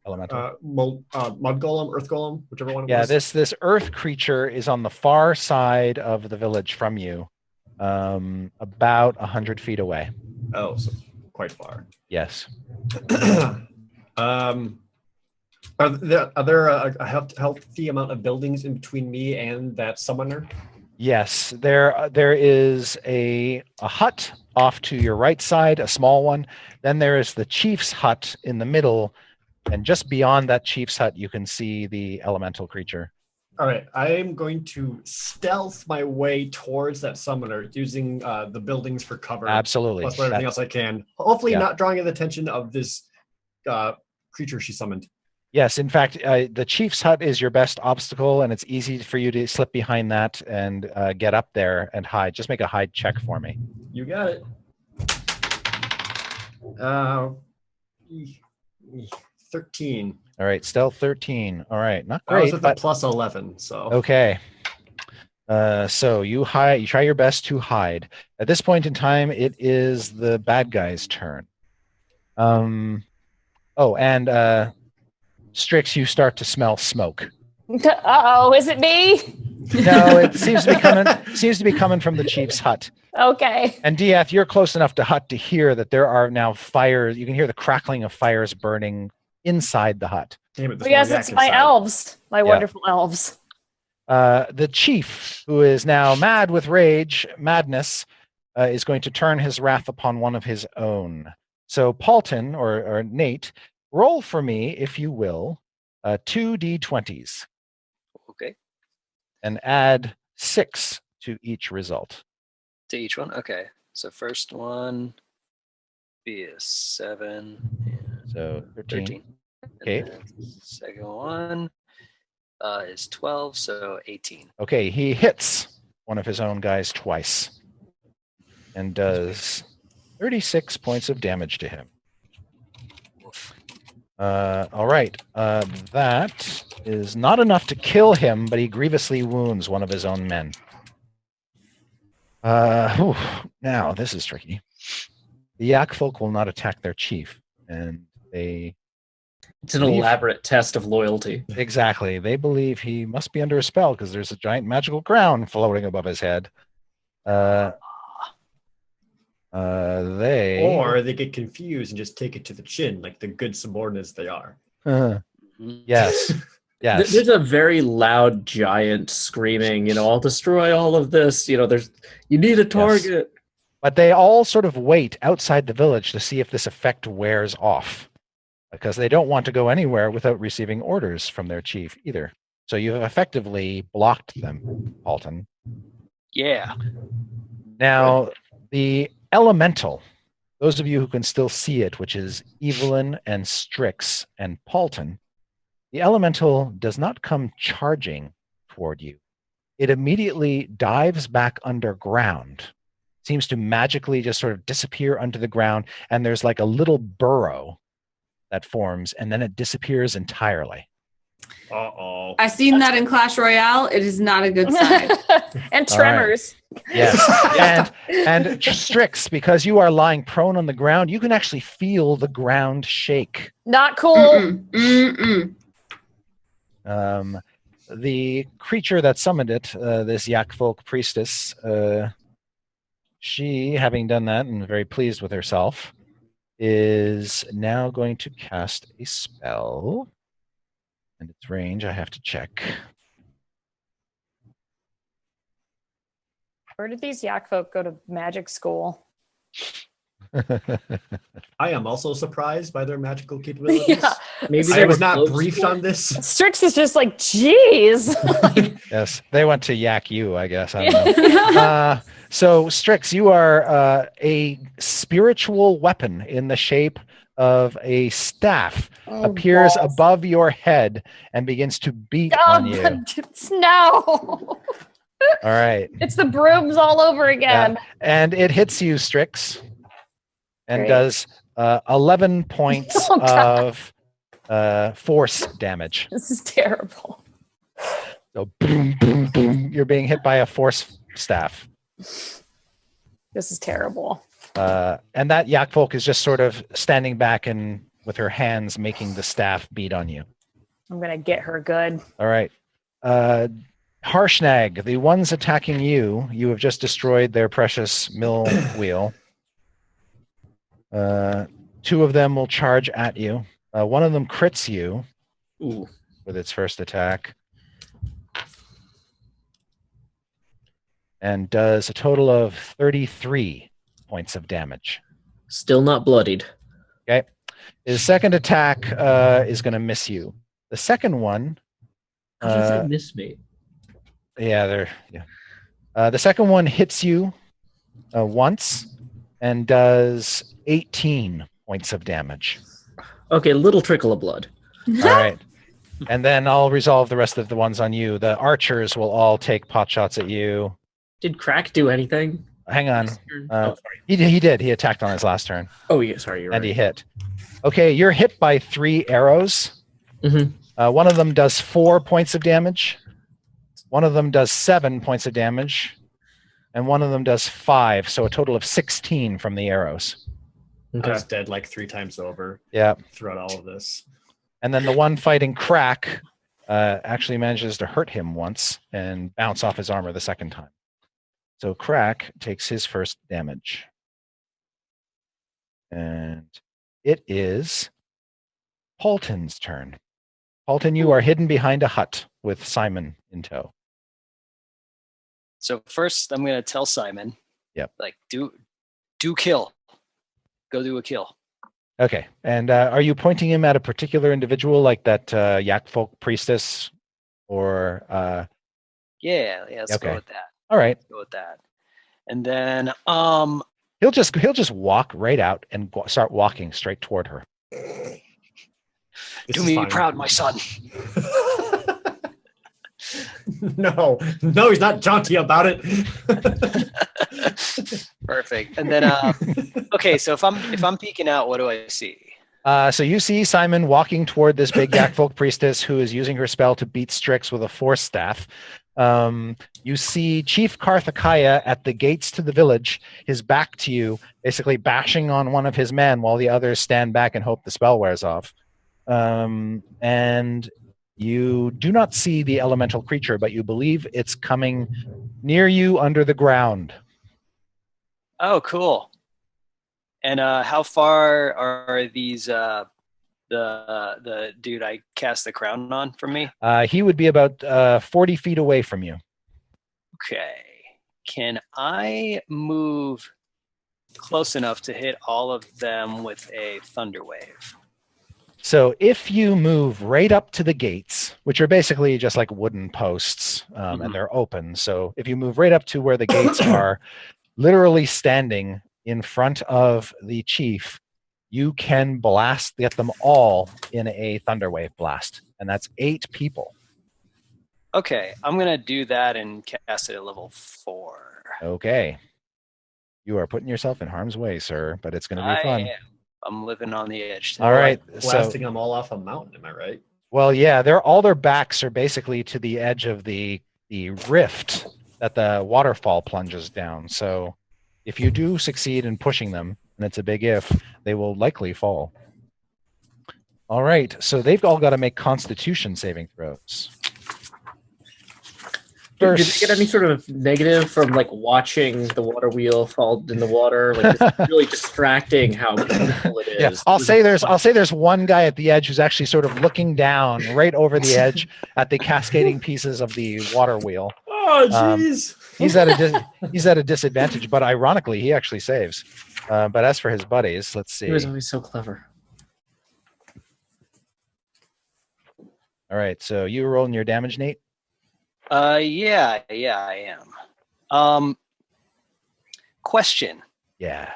Elemental. mud golem, earth golem, whichever one it Yeah, was? this earth creature is on the far side of the village from you, about 100 feet away. Oh, so quite far. Yes. Are there a healthy amount of buildings in between me and that summoner? Yes, there is a hut off to your right side, a small one. Then there is the chief's hut in the middle, and just beyond that chief's hut, you can see the elemental creature. All right, I am going to stealth my way towards that summoner using the buildings for cover. Absolutely. Plus everything else I can. Hopefully Yeah. not drawing the attention of this creature she summoned. Yes, in fact, the chief's hut is your best obstacle, and it's easy for you to slip behind that and get up there and hide. Just make a hide check for me. You got it. 13. All right, stealth 13. All right, not I was great, with but a plus 11, so. okay. So you hide. You try your best to hide. At this point in time, it is the bad guy's turn. Oh, and Strix, you start to smell smoke. Uh-oh, is it me? No, it seems to be coming from the chief's hut. Okay. And Diath, you're close enough to hut to hear that there are now fires. You can hear the crackling of fires burning inside the hut. Damn it, Oh, yes, it's my elves, my wonderful elves. The chief, who is now mad with madness, is going to turn his wrath upon one of his own. So Paulton or Nate, roll for me, if you will, 2 d20s. Okay. And add 6 to each result. To each one? Okay. So first one be a 7. So 13. Okay. Second one is 12, so 18. Okay, he hits one of his own guys twice and does 36 points of damage to him. All right. That is not enough to kill him, but he grievously wounds one of his own men. Now, this is tricky. The Yak folk will not attack their chief, and they... It's an elaborate test of loyalty. Exactly. They believe he must be under a spell because there's a giant magical crown floating above his head. Or they get confused and just take it to the chin like the good subordinates they are. Yes. Yes. There's a very loud giant screaming, I'll destroy all of this. You need a target. Yes. But they all sort of wait outside the village to see if this effect wears off, because they don't want to go anywhere without receiving orders from their chief either. So you've effectively blocked them, Paulton. Yeah. Now, the elemental, those of you who can still see it, which is Evelyn and Strix and Paulton, the elemental does not come charging toward you. It immediately dives back underground, seems to magically just sort of disappear under the ground, and there's like a little burrow that forms, and then it disappears entirely. Uh-oh. I've seen that in Clash Royale. It is not a good sign. And Tremors. Right. Yes. and Strix, because you are lying prone on the ground, you can actually feel the ground shake. Not cool. The creature that summoned it, this Yak folk priestess, she, having done that and very pleased with herself, is now going to cast a spell. And its range, I have to check. Where did these Yak folk go to magic school? I am also surprised by their magical capabilities. Yeah. Maybe I was not briefed on this. Strix is just like, geez. Yes, they went to Yak you, I guess. I don't know. So, Strix, you are a spiritual weapon in the shape of a staff, appears above your head and begins to beat on you. No. All right. It's the brooms all over again. Yeah. And it hits you, Strix, and Great. does 11 points of force damage. This is terrible. So boom, boom, boom. You're being hit by a force staff. This is terrible. And that Yak folk is just sort of standing back and with her hands making the staff beat on you. I'm going to get her good. All right. Harshnag, the ones attacking you, you have just destroyed their precious mill wheel. 2 of them will charge at you. One of them crits you with its first attack. And does a total of 33 points of damage. Still not bloodied. Okay. His second attack is going to miss you. The second one... How does it miss me? Yeah. The second one hits you once and does 18 points of damage. Okay, little trickle of blood. All right. And then I'll resolve the rest of the ones on you. The archers will all take pot shots at you. Did Crack do anything? Hang on. Sorry. He did. He attacked on his last turn. Oh, yeah, sorry. You're and right. he hit. Okay, you're hit by 3 arrows. Mm-hmm. One of them does 4 points of damage. One of them does 7 points of damage, and one of them does 5, so a total of 16 from the arrows. I was dead like 3 times over. Yeah. Throughout all of this. And then the one fighting Crack actually manages to hurt him once and bounce off his armor the second time. So Crack takes his first damage. And it is Paulton's turn. Paulton, you are hidden behind a hut with Simon in tow. So first, I'm gonna tell Simon. Yep. Like, do kill. Go do a kill. Okay. And are you pointing him at a particular individual, like that Yakfolk priestess, or? Yeah. Let's go with that. All right. Let's go with that. And then he'll just walk right out and start walking straight toward her. Do me proud, my son. No, he's not jaunty about it. Perfect. And then okay, so if I'm peeking out, what do I see? So you see Simon walking toward this big Yakfolk priestess who is using her spell to beat Strix with a force staff. You see Chief Karthakaya at the gates to the village, his back to you, basically bashing on one of his men while the others stand back and hope the spell wears off. And you do not see the elemental creature, but you believe it's coming near you under the ground. Oh, cool. And how far are these the dude I cast the crown on from me? He would be about 40 feet away from you. Okay. Can I move close enough to hit all of them with a thunder wave? So if you move right up to the gates, which are basically just like wooden posts, and they're open. So if you move right up to where the gates are, literally standing in front of the chief, you can get them all in a thunderwave blast. And that's 8 people. Okay, I'm going to do that and cast it at level 4. Okay. You are putting yourself in harm's way, sir, but it's going to be fun. I'm living on the edge today. All right. Blasting them all off a mountain, am I right? Well, yeah, all their backs are basically to the edge of the rift that the waterfall plunges down. So if you do succeed in pushing them, and it's a big if, they will likely fall. All right, so they've all got to make Constitution saving throws. Did you get any sort of negative from like watching the water wheel fall in the water? Like it's really distracting how beautiful it is. Yeah, I'll say there's one guy at the edge who's actually sort of looking down right over the edge at the cascading pieces of the water wheel. Oh, jeez. He's at a disadvantage, but ironically, he actually saves. But as for his buddies, let's see. He was always so clever. All right, so you were rolling your damage, Nate? Yeah, I am. Question. Yeah.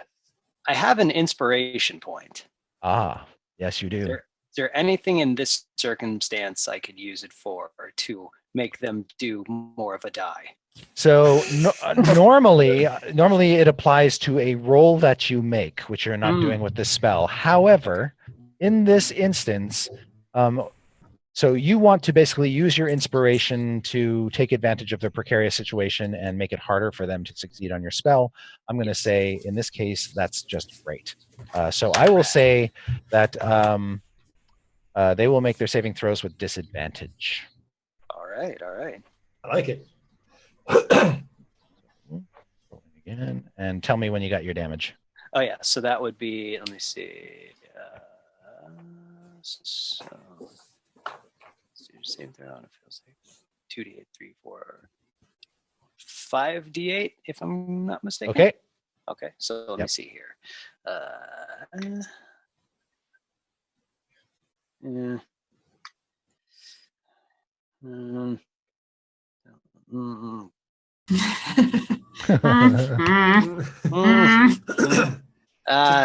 I have an inspiration point. Ah, yes, you do. Is there anything in this circumstance I could use it for to make them do more of a die? So normally it applies to a roll that you make, which you're not doing with this spell. However, in this instance, so you want to basically use your inspiration to take advantage of their precarious situation and make it harder for them to succeed on your spell. I'm going to say, in this case, that's just great. So I will say that they will make their saving throws with disadvantage. All right. I like it. Again, and tell me when you got your damage. Oh, yeah. So that would be, let me see. Same throw on it feels like 2d8, 3, 4, 5d8 if I'm not mistaken. Okay, so let me see here. Mm-hmm.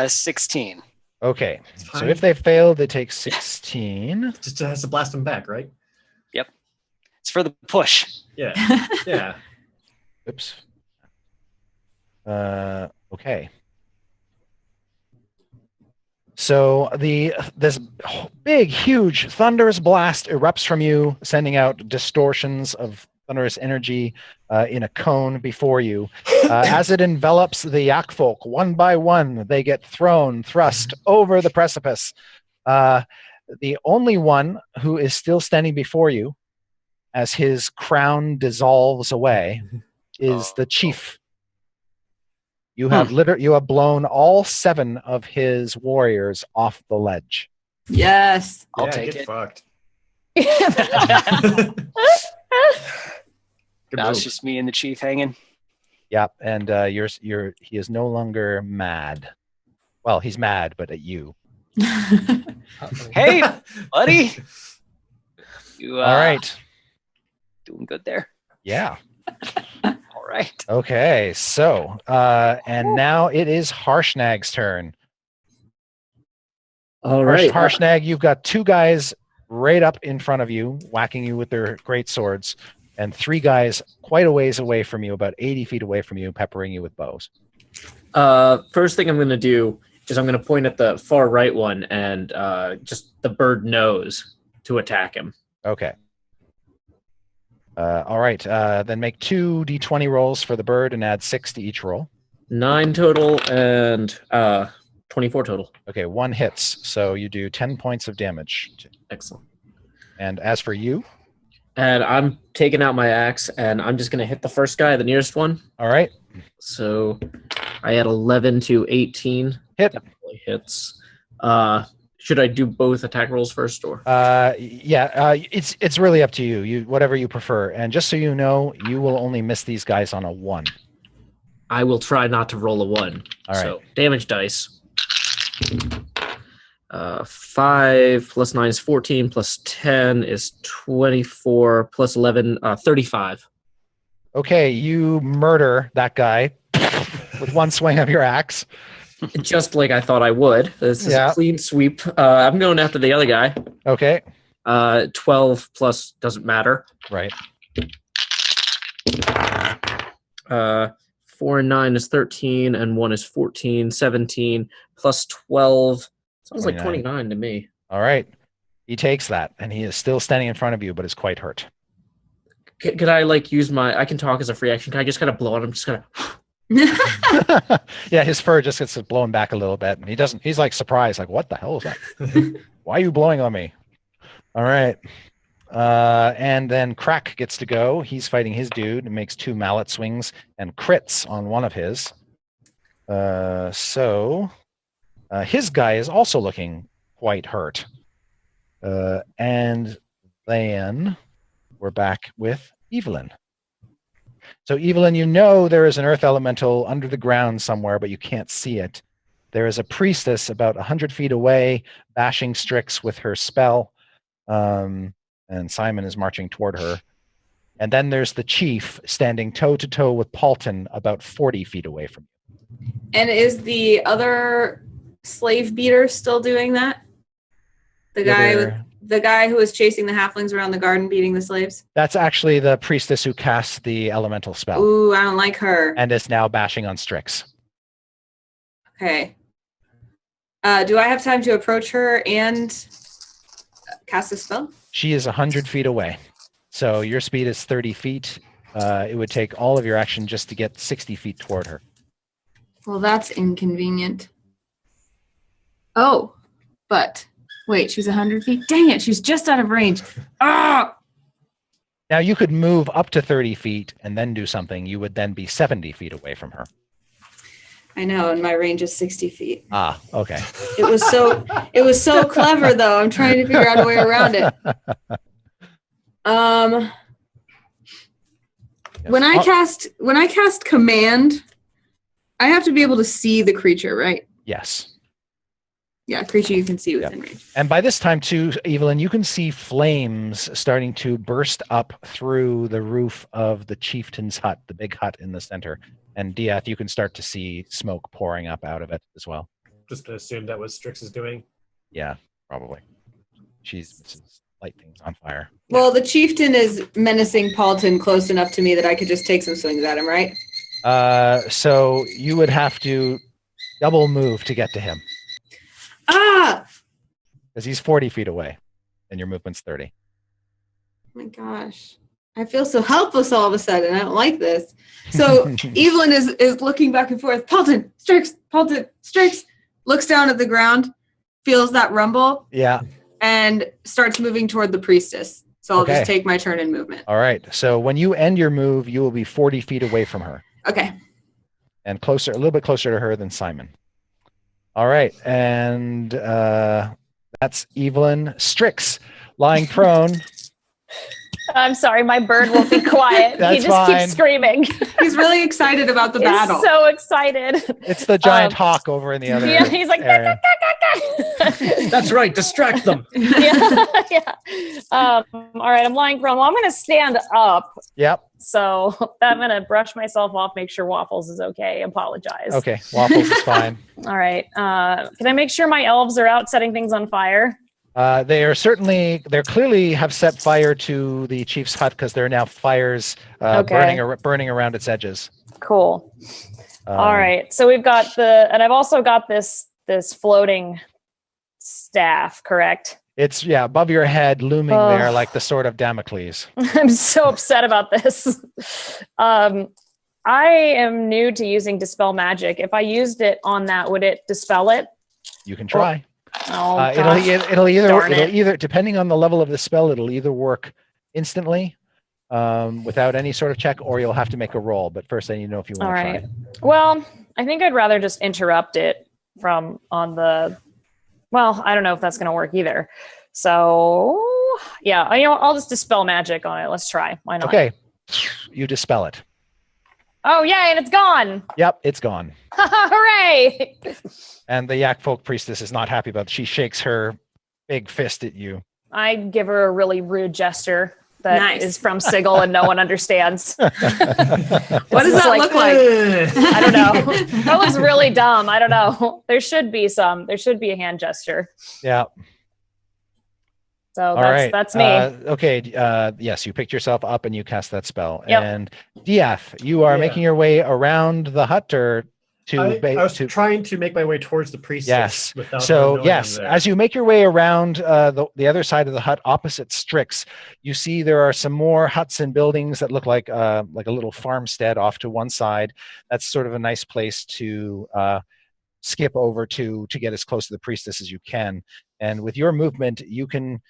16. Okay, so if they fail, they take 16. Just has to blast them back, right? Yep. It's for the push. Yeah. Yeah. Oops. Okay. So this big, huge, thunderous blast erupts from you, sending out distortions of thunderous energy in a cone before you. As it envelops the yak folk, one by one, they get thrust over the precipice. The only one who is still standing before you, as his crown dissolves away, is the chief. You have you have blown all 7 of his warriors off the ledge. Yes. I'll take get it. Fucked. Now it's just me and the chief hanging. Yep, and he is no longer mad. Well, he's mad, but at you. Hey, buddy. You, All right. Doing good there. Yeah. All right. Okay, so and now it is Harshnag's turn. All right. Harshnag, you've got 2 guys right up in front of you, whacking you with their great swords, and 3 guys quite a ways away from you, about 80 feet away from you, peppering you with bows. First thing I'm going to do is I'm going to point at the far right one and just the bird nose to attack him. Okay. All right. Then make 2 d20 rolls for the bird and add 6 to each roll. 9 total and 24 total. Okay, 1 hits, so you do 10 points of damage. Excellent. And as for you? And I'm taking out my axe, and I'm just going to hit the first guy, the nearest one. All right. So I add 11 to 18. Hit. Definitely hits. Should I do both attack rolls first, or? It's really up to you. You whatever you prefer. And just so you know, you will only miss these guys on a 1. I will try not to roll a 1. All right. So damage dice. 5 plus 9 is 14, plus 10 is 24, plus 11, 35. Okay, you murder that guy with 1 swing of your axe. Just like I thought I would. This is a clean sweep. I'm going after the other guy. Okay. 12 plus doesn't matter. Right. 4 and 9 is 13, and 1 is 14, 17, plus 12. Sounds 29. like 29 to me. All right. He takes that, and he is still standing in front of you, but is quite hurt. Could I use I can talk as a free action. Can I just kind of blow on him? Just kind of. Yeah, his fur just gets blown back a little bit, and he's like surprised, like, what the hell is that? Why are you blowing on me? All right. And then Crack gets to go. He's fighting his dude and makes 2 mallet swings and crits on one of his. So his guy is also looking quite hurt. And then we're back with Evelyn. So Evelyn, you know there is an earth elemental under the ground somewhere, but you can't see it. There is a priestess about 100 feet away bashing Strix with her spell. And Simon is marching toward her. And then there's the chief standing toe-to-toe with Paulton about 40 feet away from you. And is the other slave beater still doing that? The guy who was chasing the halflings around the garden beating the slaves? That's actually the priestess who casts the elemental spell. Ooh, I don't like her. And is now bashing on Strix. Okay. Do I have time to approach her and cast a spell? She is 100 feet away. So your speed is 30 feet. It would take all of your action just to get 60 feet toward her. Well, that's inconvenient. Oh, but wait, she's 100 feet? Dang it, she's just out of range. Ah! Now you could move up to 30 feet and then do something. You would then be 70 feet away from her. I know, and my range is 60 feet. Ah, okay. It was so clever, though. I'm trying to figure out a way around it. When I cast command, I have to be able to see the creature, right? Yes. Yeah, creature you can see within range. And by this time, too, Evelyn, you can see flames starting to burst up through the roof of the chieftain's hut, the big hut in the center. And Diath, you can start to see smoke pouring up out of it as well. Just to assume that was Strix is doing. Yeah, probably. She's light things on fire. Well, the chieftain is menacing Paulton close enough to me that I could just take some swings at him, right? So you would have to double move to get to him. Ah! Because he's 40 feet away, and your movement's 30. Oh my gosh. I feel so helpless all of a sudden. I don't like this. So Evelyn is looking back and forth. Paulton, Strix, looks down at the ground, feels that rumble. Yeah. And starts moving toward the priestess. So I'll just take my turn in movement. All right. So when you end your move, you will be 40 feet away from her. Okay. And a little bit closer to her than Simon. All right. And that's Evelyn. Strix, lying prone. I'm sorry, my bird won't be quiet. He just keeps screaming. He's really excited about the battle. He's so excited. It's the giant hawk over in the other Yeah, he's like, That's right, distract them. yeah. All right, I'm lying prone. Well, I'm going to stand up. Yep. So I'm going to brush myself off, make sure Waffles is okay, apologize. Okay, Waffles is fine. All right. Can I make sure my elves are out setting things on fire? They clearly have set fire to the chief's hut because there are now fires burning around its edges. Cool. All right. So we've got and I've also got this floating staff, correct? It's above your head, looming there like the sword of Damocles. I'm so upset about this. I am new to using Dispel Magic. If I used it on that, would it dispel it? You can try. It'll either depending on the level of the spell, it'll either work instantly without any sort of check, or you'll have to make a roll. But first, I need to know if you want to try. Well, I think I'd rather just interrupt it Well, I don't know if that's going to work either. So yeah, I'll just Dispel Magic on it. Let's try. Why not? Okay, you dispel it. Oh yeah, and it's gone. Yep, it's gone. Hooray! And the Yak Folk priestess is not happy about it. She shakes her big fist at you. I give her a really rude gesture that is from Sigil and no one understands. What does that look like? I don't know. That looks really dumb. I don't know. There should be a hand gesture. Yeah. So that's me. Yes, you picked yourself up and you cast that spell. Yep. And Diath, you are making your way around the hut or I was trying to make my way towards the priestess. Yes. So yes, as you make your way around the other side of the hut opposite Strix, you see there are some more huts and buildings that look like a little farmstead off to one side. That's sort of a nice place to skip over to get as close to the priestess as you can. And with your movement, you can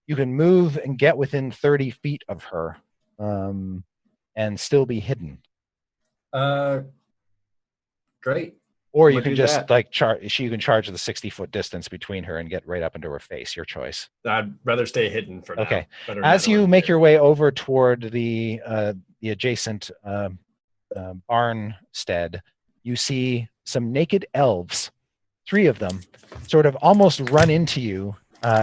move and get within 30 feet of her and still be hidden. Great. Or you can just you can charge the 60-foot distance between her and get right up into her face. Your choice. I'd rather stay hidden for now. Okay. As you make your way over toward the adjacent barnstead, you see some naked elves, 3 of them, sort of almost run into you.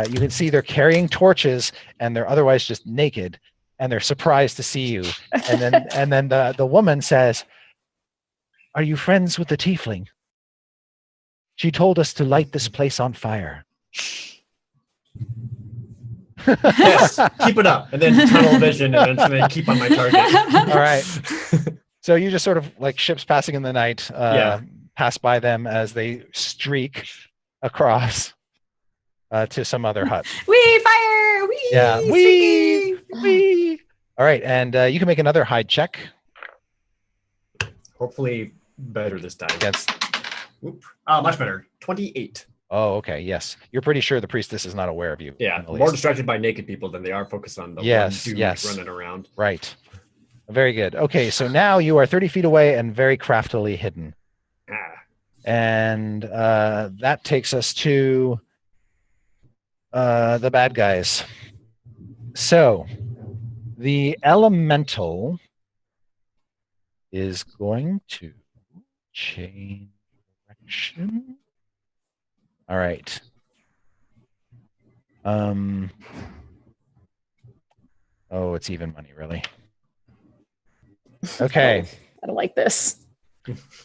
You can see they're carrying torches and they're otherwise just naked, and they're surprised to see you. And then the woman says, "Are you friends with the tiefling? She told us to light this place on fire." Yes, keep it up, and then tunnel vision, and then keep on my target. All right. So you just sort of like ships passing in the night, pass by them as they streak across to some other hut. Wee fire! Wee! Yeah. Wee! All right, and you can make another hide check. Hopefully better this time. Yes. Much better. 28. Oh, okay. Yes. You're pretty sure the priestess is not aware of you. Yeah. More distracted by naked people than they are focused on the one dude running around. Right. Very good. Okay. So now you are 30 feet away and very craftily hidden. And that takes us to the bad guys. So the elemental is going to change direction. All right. Oh, it's even money, really. Okay. I don't like this.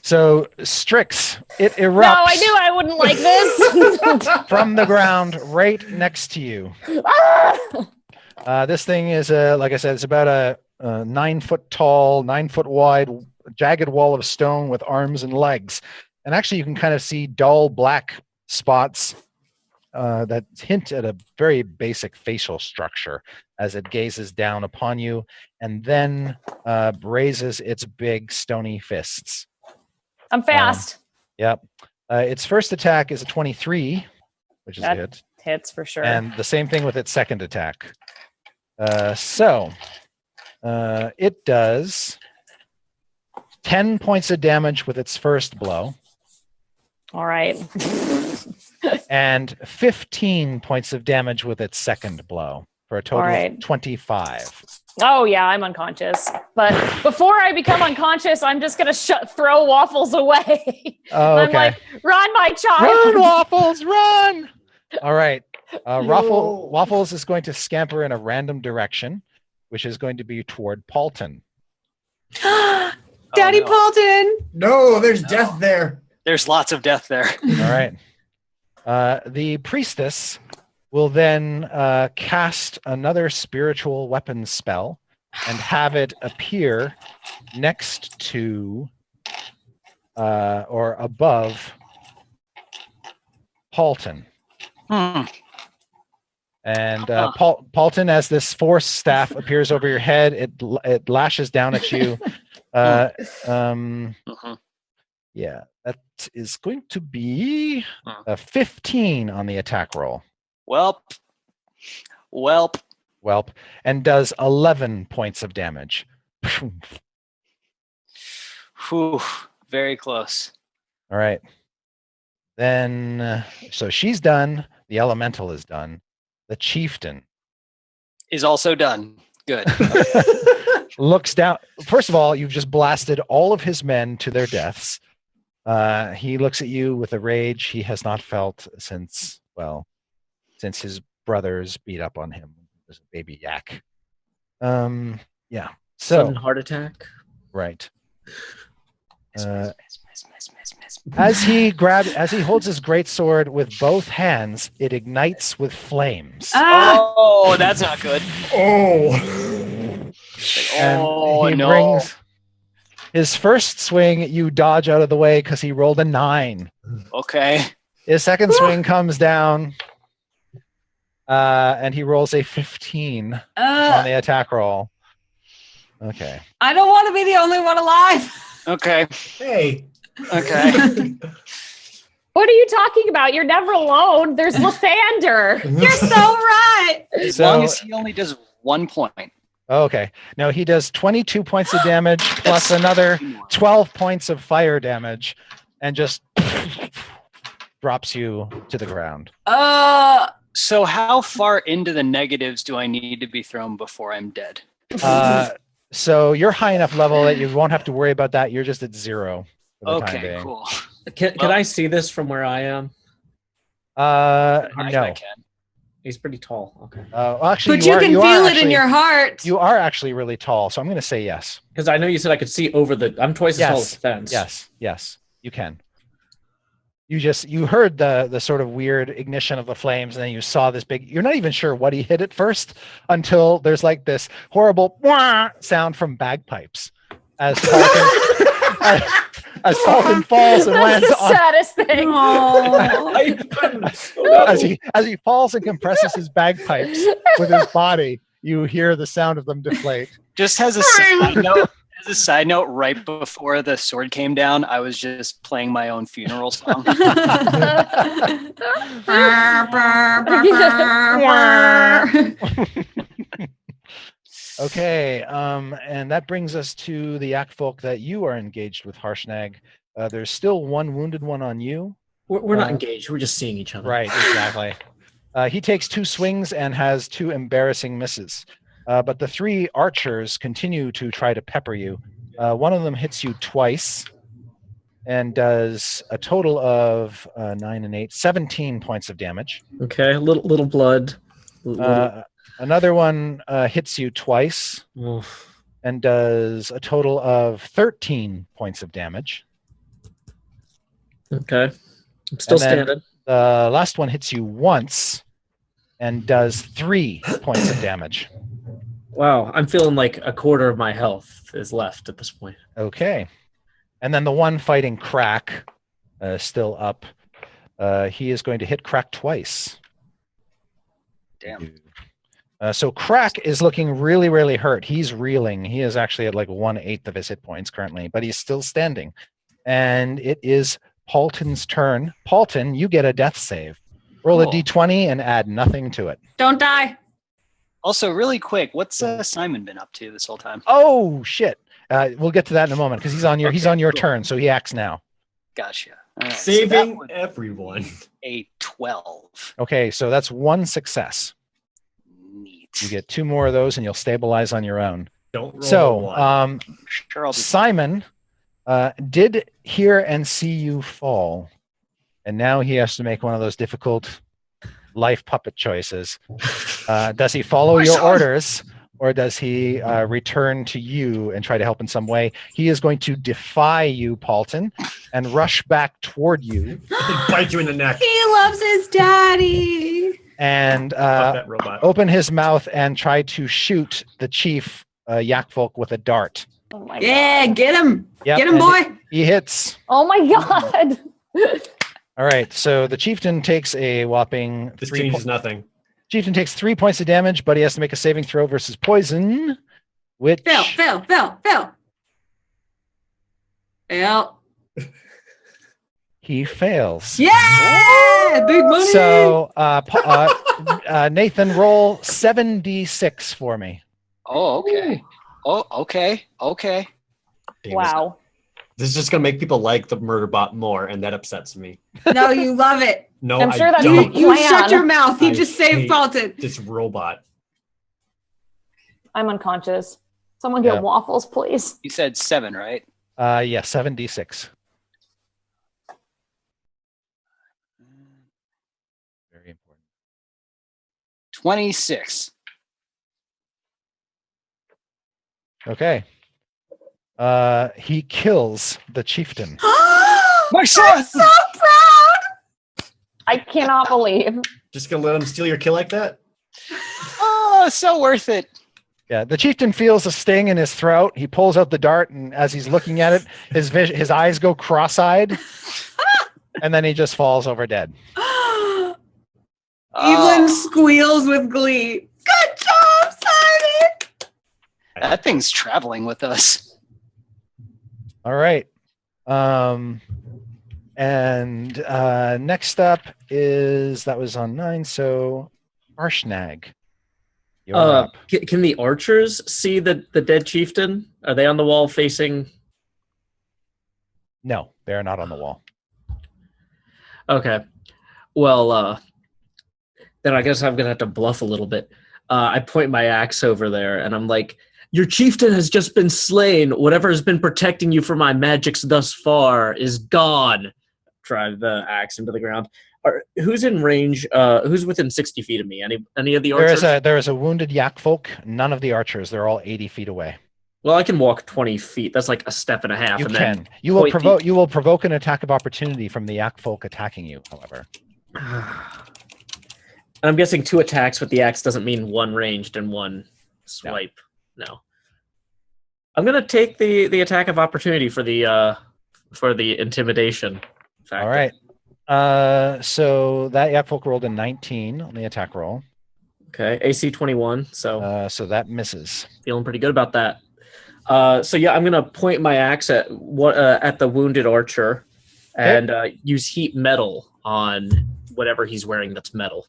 So Strix, it erupts. No, I knew I wouldn't like this. From the ground right next to you. This thing is like I said, it's about a 9 foot tall, 9 foot wide, jagged wall of stone with arms and legs. And actually you can kind of see dull black spots that hint at a very basic facial structure as it gazes down upon you and then raises its big stony fists. I'm fast. Yep. Its first attack is a 23, which is a hit. Hits for sure. And the same thing with its second attack. So it does 10 points of damage with its first blow. All right. And 15 points of damage with its second blow for a total of 25. Oh, yeah, I'm unconscious. But before I become unconscious, I'm just going to throw Waffles away. Oh, okay. I'm like, run, my child. Run, Waffles, run! All right. Waffles is going to scamper in a random direction, which is going to be toward Paulton. Daddy Paulton! No, there's death there. There's lots of death there. All right. The priestess will then cast another spiritual weapon spell and have it appear next to or above Paulton. And Paulton, as this force staff appears over your head, it lashes down at you. Yeah, that is going to be a 15 on the attack roll. Welp. And does 11 points of damage. Whew, very close. All right. Then, so she's done. The elemental is done. The chieftain is also done. Good. Looks down. First of all, you've just blasted all of his men to their deaths. He looks at you with a rage he has not felt since his brothers beat up on him as a baby yak. Yeah. So sudden heart attack. Right. As he holds his great sword with both hands, it ignites with flames. Oh, that's not good. He brings his first swing. You dodge out of the way because he rolled a 9. Okay. His second swing comes down, and he rolls a 15 on the attack roll. Okay. I don't want to be the only one alive. Okay. Hey. Okay. What are you talking about? You're never alone. There's Lathander. You're so right. As long as he only does 1 point. Okay. No, he does 22 points of damage plus another 12 points of fire damage and just drops you to the ground. So how far into the negatives do I need to be thrown before I'm dead? So you're high enough level that you won't have to worry about that. You're just at 0 for the time being. Cool. Can I see this from where I am? No. I can. He's pretty tall. Okay. Actually, but you can feel it in your heart. You are actually really tall, so I'm going to say yes. Because I know you said I could see over I'm twice as tall as the fence. Yes, you can. You heard the sort of weird ignition of the flames, and then you saw this big. You're not even sure what he hit at first until there's like this horrible wah sound from bagpipes as Falcon falls and lands the saddest thing. as he falls and compresses his bagpipes with his body, you hear the sound of them deflate. Just as a side note, right before the sword came down, I was just playing my own funeral song. Okay, and that brings us to the yak folk that you are engaged with, Harshnag. There's still one wounded one on you. We're not engaged. We're just seeing each other. Right, exactly. He takes 2 swings and has 2 embarrassing misses. But the 3 archers continue to try to pepper you. One of them hits you twice and does a total of 9 and 8, 17 points of damage. Okay, a little blood. Another one hits you twice and does a total of 13 points of damage. Okay. I'm still standing. The last one hits you once and does 3 points of damage. Wow, I'm feeling like a quarter of my health is left at this point. Okay. And then the one fighting Crack, still up. He is going to hit Crack twice Damn. So Crack is looking really, really hurt. He's reeling. He is actually at like 1/8 of his hit points currently, but he's still standing. And it is Paulton's turn. Paulton, you get a death save. Roll a Cool. d20 and add nothing to it. Don't die. Also, really quick, what's Simon been up to this whole time? Oh shit! We'll get to that in a moment because he's on your cool. turn, so he acts now. Gotcha. All right, so Saving that was everyone. a 12. Okay, so that's one success. Neat. You get 2 more of those, and you'll stabilize on your own. Don't roll a So, one. Sure, I'll be Simon did hear and see you fall, and now he has to make one of those difficult life puppet choices. Does he follow your orders, or does he return to you and try to help in some way? He is going to defy you, Paulton, and rush back toward you Bite you in the neck. He loves his daddy. and Fuck that robot. open his mouth and try to shoot the chief Yakfolk with a dart. Oh my Yeah, god. get him. Yep, Get him, and boy. He hits. Oh my god. All right, so the chieftain takes a whopping This 3 changes nothing. Chieftain takes 3 points of damage, but he has to make a saving throw versus poison, which Phil. he fails. Yeah, big money. So Nathan, roll 7d6 for me. Oh, okay. Oh, okay. Okay. Damn it. Wow. This is just gonna make people like the murder bot more, and that upsets me. No, you love it. No, I'm sure I that's don't. the You plan. shut your mouth. He I just saved hate- Paulton. This robot. I'm unconscious. Someone get Yeah. waffles, please. You said 7, right? Yeah, 7d6. Very important. 26. Okay. He kills the chieftain. My son! So proud. I cannot believe. Just gonna let him steal your kill like that? Oh, so worth it. Yeah, the chieftain feels a sting in his throat. He pulls out the dart, and as he's looking at it, his eyes go cross-eyed, and then he just falls over dead. Oh. Evelyn squeals with glee. Good job, Simon. That thing's traveling with us. All right. And next up is that was on 9, so Arshnag. You're up. Can the archers see the dead chieftain? Are they on the wall facing? No, they're not on the wall. Okay. Well, then I guess I'm gonna have to bluff a little bit. I point my axe over there, and I'm like, "Your chieftain has just been slain. Whatever has been protecting you from my magics thus far is gone." Drive the axe into the ground. Who's in range? Who's within 60 feet of me? Any of the archers? There is a wounded Yakfolk. None of the archers. They're all 80 feet away. Well, I can walk 20 feet. That's like a step and a half. You and can. Then You will point provoke. You will provoke an attack of opportunity from the Yakfolk attacking you. However, I'm guessing 2 attacks with the axe doesn't mean 1 ranged and 1 swipe. No. I'm gonna take the attack of opportunity for the intimidation factor. all right. So that Yakfolk rolled a 19 on the attack roll. Okay, AC 21. So So that misses. feeling pretty good about that. So yeah, I'm gonna point my axe at the wounded archer, and use heat metal on whatever he's wearing that's metal.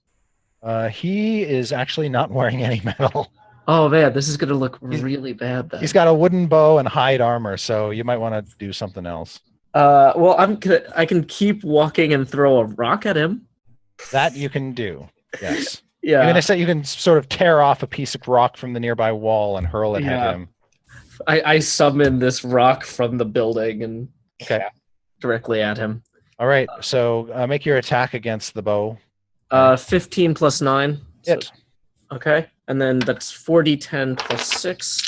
He is actually not wearing any metal. Oh man, this is gonna look really bad then. He's got a wooden bow and hide armor, so you might want to do something else. Well, I can keep walking and throw a rock at him. That you can do. Yes. Yeah. You're gonna say you can sort of tear off a piece of rock from the nearby wall and hurl it Yeah. at him. I summon this rock from the building and Okay. directly at him. All right. So make your attack against the bow. 15 plus 9. So- Hit. okay. And then that's 4d10 plus 6.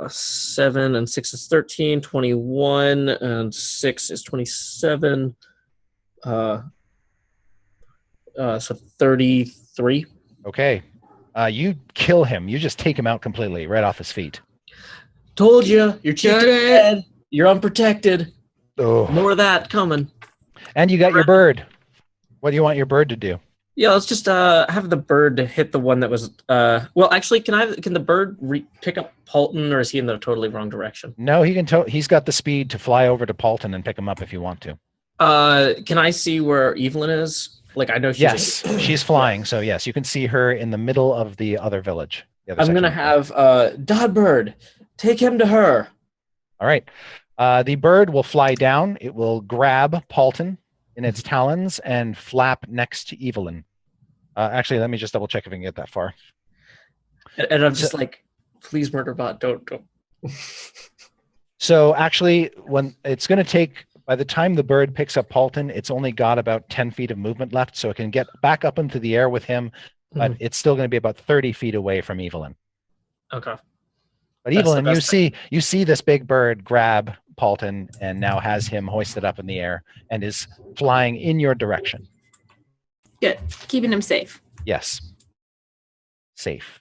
7 and 6 is 13. 21 and 6 is 27. So 33. Okay. You kill him. You just take him out completely, right off his feet. Told you, your chief Get is it. dead. You're unprotected. Oh. More of that coming. And you got your bird. What do you want your bird to do? Yeah, let's just have the bird hit the one that was. Well, actually, can the bird pick up Paulton, or is he in the totally wrong direction? No, he can. He's got the speed to fly over to Paulton and pick him up if you want to. Can I see where Evelyn is? Like, I know she's. Yes, she's flying. So yes, you can see her in the middle of the other village. I'm gonna have Dodbird take him to her. All right. The bird will fly down. It will grab Paulton in its talons and flap next to Evelyn. Actually, let me just double check if I can get that far. And I'm just like, please, Murderbot, don't. So actually, when it's going to take, by the time the bird picks up Paulton, it's only got about 10 feet of movement left, so it can get back up into the air with him, but it's still going to be about 30 feet away from Evelyn. Okay. But Evelyn, you see this big bird grab Paulton and now has him hoisted up in the air and is flying in your direction. Good. Keeping him safe. Yes. Safe.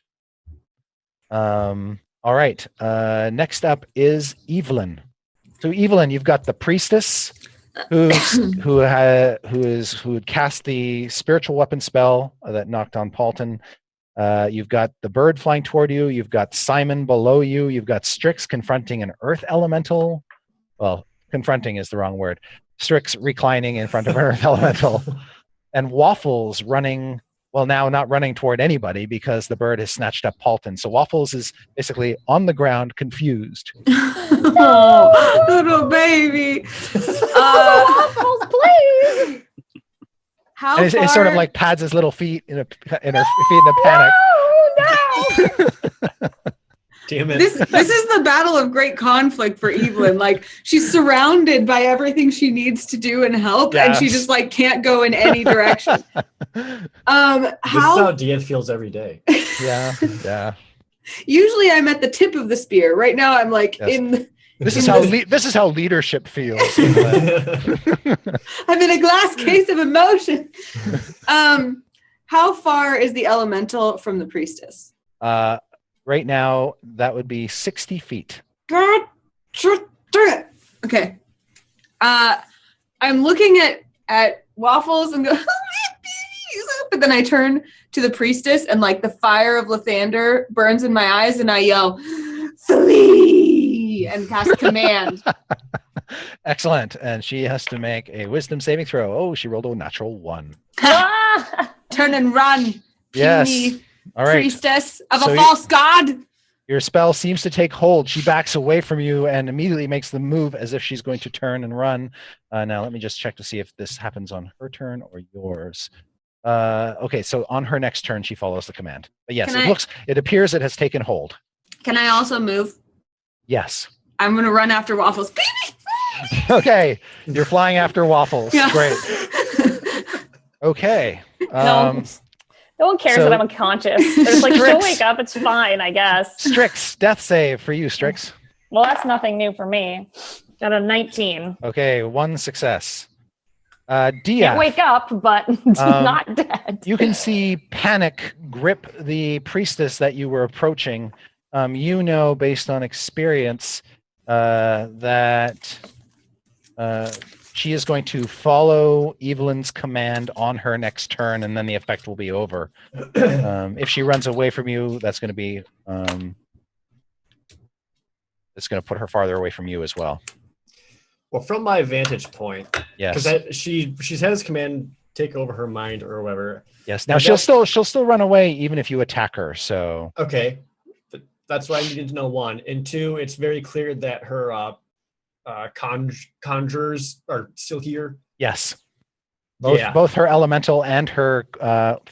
All right. Next up is Evelyn. So Evelyn, you've got the priestess who had cast the spiritual weapon spell that knocked on Paulton. You've got the bird flying toward you. You've got Simon below you. You've got Strix confronting an earth elemental. Well, confronting is the wrong word. Strix reclining in front of an earth elemental. And Waffles running, well, now not running toward anybody because the bird has snatched up Paulton. So Waffles is basically on the ground, confused. Oh, little baby. Waffles, please. How And it sort of like pads his little feet in her feet in a panic. No. Damn it. This is the battle of great conflict for Evelyn. Like, she's surrounded by everything she needs to do and help, and she Yes. just like can't go in any direction. This is how Diaz feels every day. Yeah. Usually I'm at the tip of the spear. Right now I'm like Yes. This is how leadership feels. I'm in a glass case of emotion. How far is the elemental from the priestess? Right now, that would be 60 feet. God, okay. I'm looking at Waffles and go, but then I turn to the priestess and like the fire of Lathander burns in my eyes and I yell, flee, and cast command. Excellent. And she has to make a wisdom saving throw. Oh, she rolled a natural 1. Turn and run, Yes. puny All right. priestess of So a false god. Your spell seems to take hold. She backs away from you and immediately makes the move as if she's going to turn and run. Now, let me just check to see if this happens on her turn or yours. Okay, so on her next turn, she follows the command. But yes, it appears it has taken hold. Can I also move? Yes. I'm going to run after Waffles. Okay, you're flying after Waffles. Yeah. Great. Okay. No one cares that I'm unconscious. They're just like, she'll wake up. It's fine, I guess. Strix, death save for you, Strix. Well, that's nothing new for me. Got a 19. Okay, 1 success. Dia. Can't wake up, but not dead. You can see panic grip the priestess that you were approaching. You know, based on experience, that she is going to follow Evelyn's command on her next turn, and then the effect will be over. If she runs away from you, that's going to be it's going to put her farther away from you as well. Well, from my vantage point, Yes. because she's had his command take over her mind or whatever. Yes. Now she'll still run away even if you attack her. So Okay, that's what I needed to know. 1 and 2. It's very clear that her conjurers are still here. yes, both her elemental and her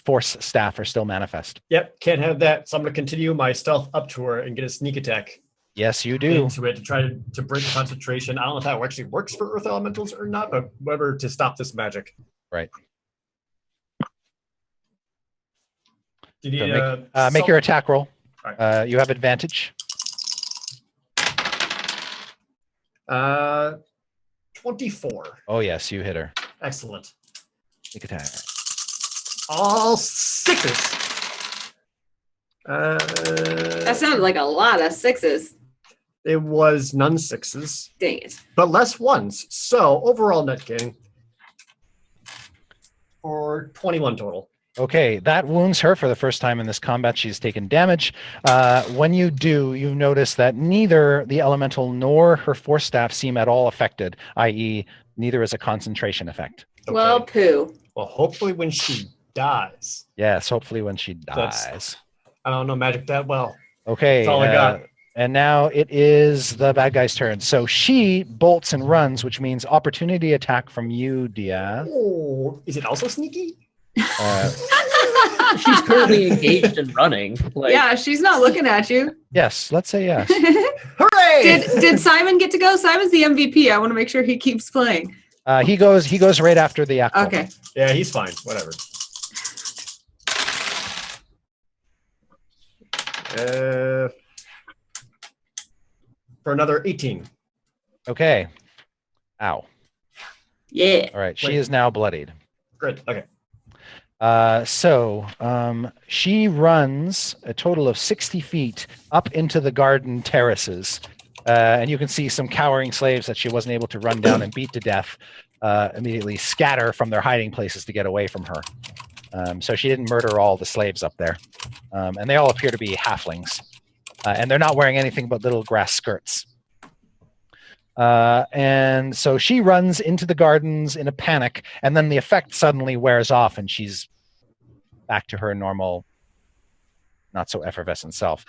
force staff are still manifest. Yep, can't have that. So I'm going to continue my stealth up to her and get a sneak attack Yes, you do. into it to try to break concentration. I don't know if that actually works for earth elementals or not, but whatever, to stop this magic. Right. Did So you make your attack roll. Right. You have advantage. 24. Oh yes, you hit her. Excellent. Sneak attack. All 6s. That sounded like a lot of 6s. It was none 6s, Dang it. but less 1s. So overall net gain for 21 total. Okay, that wounds her for the first time in this combat. She's taken damage. When you do, you notice that neither the elemental nor her force staff seem at all affected, i.e., neither is a concentration effect. Okay. Well, poo. Well, hopefully when she dies. Yes, hopefully when she That's- dies. I don't know magic that well. Okay. That's all I got. And now it is the bad guy's turn. So she bolts and runs, which means opportunity attack from you, Dia. Oh, is it also sneaky? She's currently engaged in running. Like, Yeah, she's not looking at you. Yes, let's say yes. Hooray! Did Simon get to go? Simon's the MVP. I want to make sure he keeps playing. He goes right after the act. Okay. Yeah, he's fine. Whatever. For another 18. Okay. Ow. Yeah. All right. She Wait. is now bloodied. Great. Okay. She runs a total of 60 feet up into the garden terraces. And you can see some cowering slaves that she wasn't able to run down and beat to death immediately scatter from their hiding places to get away from her. So she didn't murder all the slaves up there. And they all appear to be halflings. And they're not wearing anything but little grass skirts. And so she runs into the gardens in a panic, and then the effect suddenly wears off and she's back to her normal, not so effervescent self.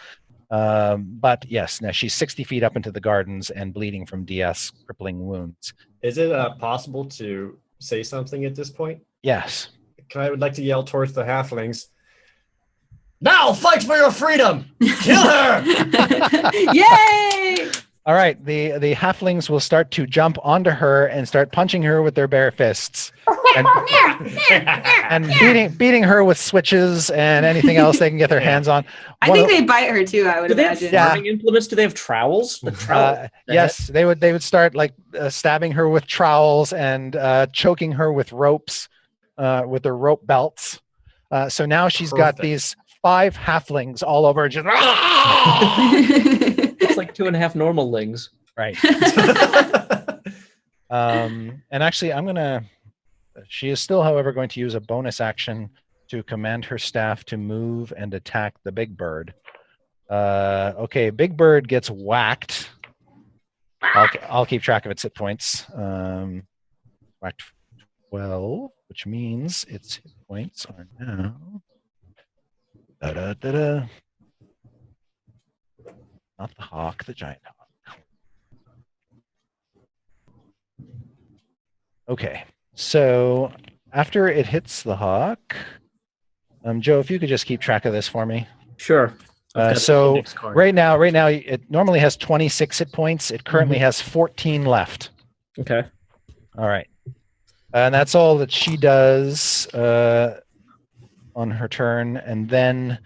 But yes, now she's 60 feet up into the gardens and bleeding from DS crippling wounds. Is it possible to say something at this point? Yes. I would like to yell towards the halflings. Now fight for your freedom! Kill her! Yay! All right. The halflings will start to jump onto her and start punching her with their bare fists. And beating her with switches and anything else they can get their hands on. I think they bite her too, I would do they have imagine. Yeah. farming implements? Do they have trowels? The trowel. Yes, they would start like stabbing her with trowels and choking her with ropes, with their rope belts. So now she's got Perfect. these 5 halflings all over, just It's like 2.5 normal lings. right. And actually, she is still, however, going to use a bonus action to command her staff to move and attack the big bird. Okay, big bird gets whacked. I'll keep track of its hit points. Whacked 12, which means its hit points are now. Da-da-da-da. Not the hawk, the giant hawk. Okay, so after it hits the hawk, Joe, if you could just keep track of this for me. Sure. I've got the So index card. right now, it normally has 26 hit points. It currently has 14 left. Okay. All right. And that's all that she does on her turn. And then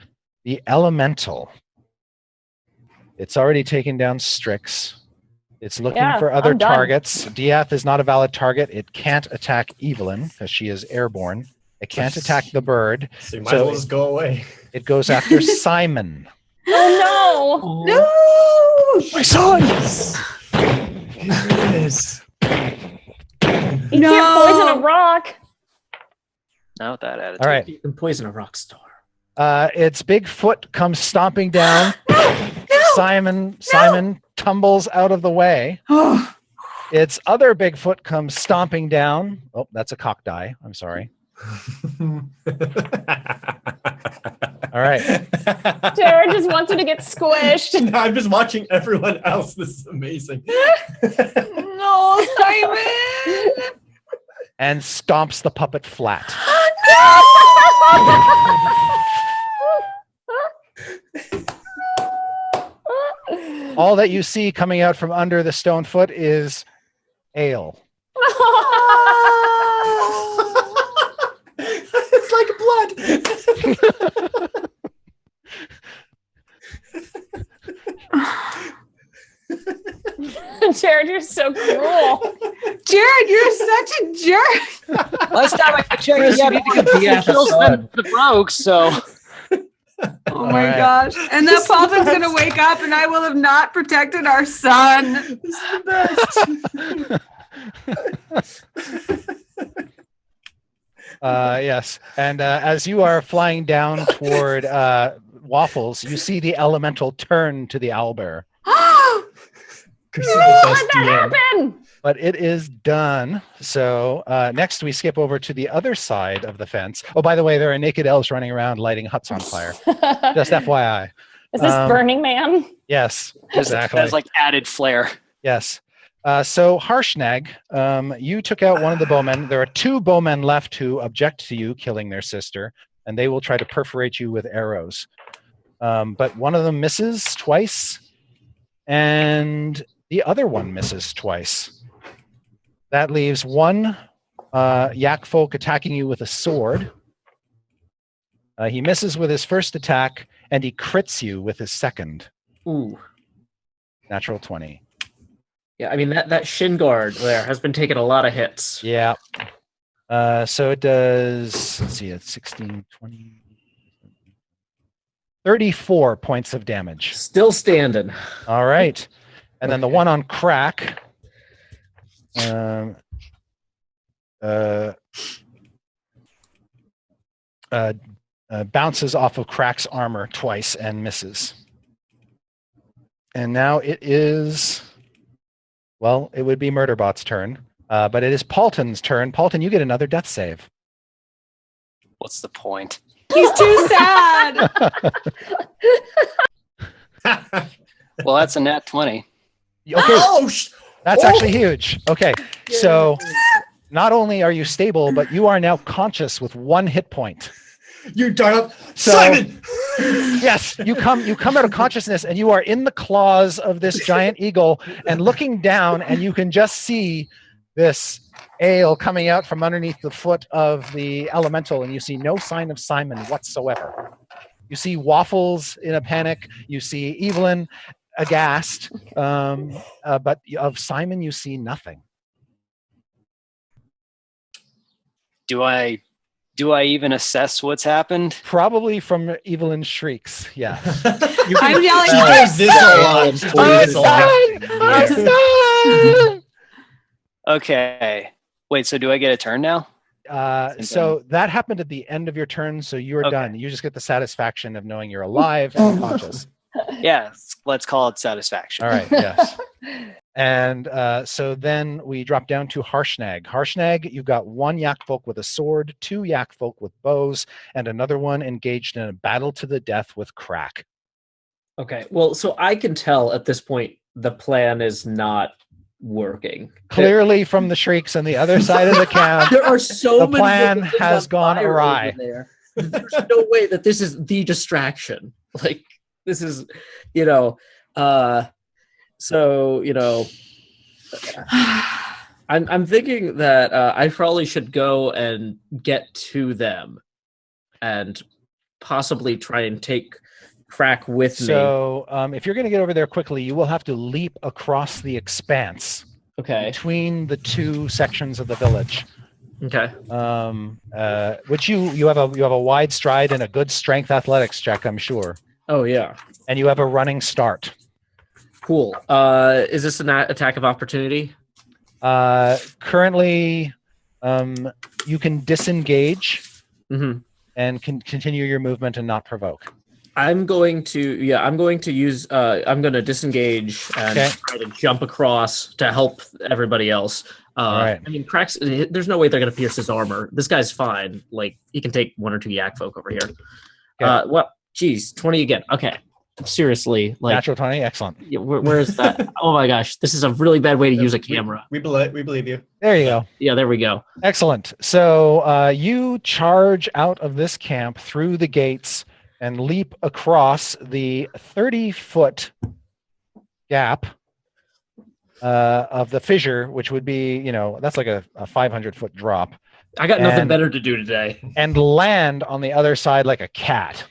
the elemental. It's already taken down Strix. It's looking Yeah, for other I'm done. targets. Diath is not a valid target. It can't attack Evelyn because she is airborne. It can't attack the bird. So you might as well just go away. It goes after Simon. Oh No! My son! Yes. no! You can't poison a rock. Not with that attitude. All right. You can poison a rock star. Its big foot comes stomping down. Simon tumbles out of the way. Oh, Its other big foot comes stomping down. Oh, that's a cock die. I'm sorry. All right. Jared just wants you to get squished. I'm just watching everyone else. This is amazing. no, Simon! And stomps the puppet flat. All that you see coming out from under the stone foot is ale. It's like blood. Jared, you're so cruel. Jared, you're such a jerk. Last time I checked, Chris, yeah, you need to get Diath kills a them son. the rogue, so Oh my right. gosh. And that Paulton's going to wake up and I will have not protected our son. This is the best. Yes. And as you are flying down toward Waffles, you see the elemental turn to the owlbear. Chris is the best Let that DM. happen. But it is done. So next we skip over to the other side of the fence. Oh, by the way, there are naked elves running around lighting huts on fire. Just FYI. Is this Burning Man? Yes, Just exactly. has like added flair. Yes. So Harshnag, you took out one of the bowmen. There are 2 bowmen left who object to you killing their sister, and they will try to perforate you with arrows. But one of them misses twice, and the other one misses twice. That leaves one yak folk attacking you with a sword. He misses with his first attack, and he crits you with his second. Ooh. Natural 20. Yeah, I mean that shin guard there has been taking a lot of hits. Yeah. So it does, let's see, it's 16, 20, 34 points of damage. Still standing. All right. And then the Okay. one on Crack bounces off of Crack's armor twice and misses. And now it is, well, it would be Murderbot's turn, but it is Paulton's turn. Paulton, you get another death save. What's the point? He's too sad. Well, that's a nat 20. Okay, Ouch! that's Oh! actually huge. Okay, so not only are you stable, but you are now conscious with 1 hit point. You dart up. So- Simon! Yes, you come out of consciousness and you are in the claws of this giant eagle and looking down, and you can just see this ale coming out from underneath the foot of the elemental, and you see no sign of Simon whatsoever. You see Waffles in a panic. You see Evelyn aghast, but of Simon you see nothing. Do I even assess what's happened? Probably from Evelyn's shrieks. Yes. I'm yelling. She does this a lot. She does this a lot. I'm Okay. Wait, so do I get a turn now? So that happened at the end of your turn, so you're Okay. done. You just get the satisfaction of knowing you're alive and conscious. Yeah, let's call it satisfaction. All right, yes. And so then we drop down to Harshnag. Harshnag, you've got 1 yak folk with a sword, 2 yak folk with bows, and another one engaged in a battle to the death with Crack. Okay. Well, so I can tell at this point the plan is not working. Clearly from the shrieks on the other side of the camp. There are so The many plan different things has on gone fire awry. over there. There's no way that this is the distraction. Like this is, you know, so you know, I'm thinking that I probably should go and get to them, and possibly try and take Crack with me. So if you're going to get over there quickly, you will have to leap across the expanse Okay. between the 2 sections of the village. Okay. Which you have a wide stride and a good strength athletics check, I'm sure, Oh yeah. and you have a running start. Cool. Is this an attack of opportunity? Currently, you can disengage Mm-hmm. and can continue your movement and not provoke. I'm going to use I'm going to disengage and Okay. try to jump across to help everybody else. Alright. I mean, Cracks. There's no way they're going to pierce his armor. This guy's fine. Like he can take 1 or 2 yak folk over here. Okay. Well, geez, 20 again. Okay, seriously, like Natural 20, excellent. yeah, where is that? Oh my gosh, this is a really bad way to use a camera. We believe you. There you go. Yeah, there we go. Excellent. So you charge out of this camp through the gates and leap across the 30-foot gap of the fissure, which would be, that's like a 500-foot drop, I got nothing And- better to do today. and land on the other side like a cat.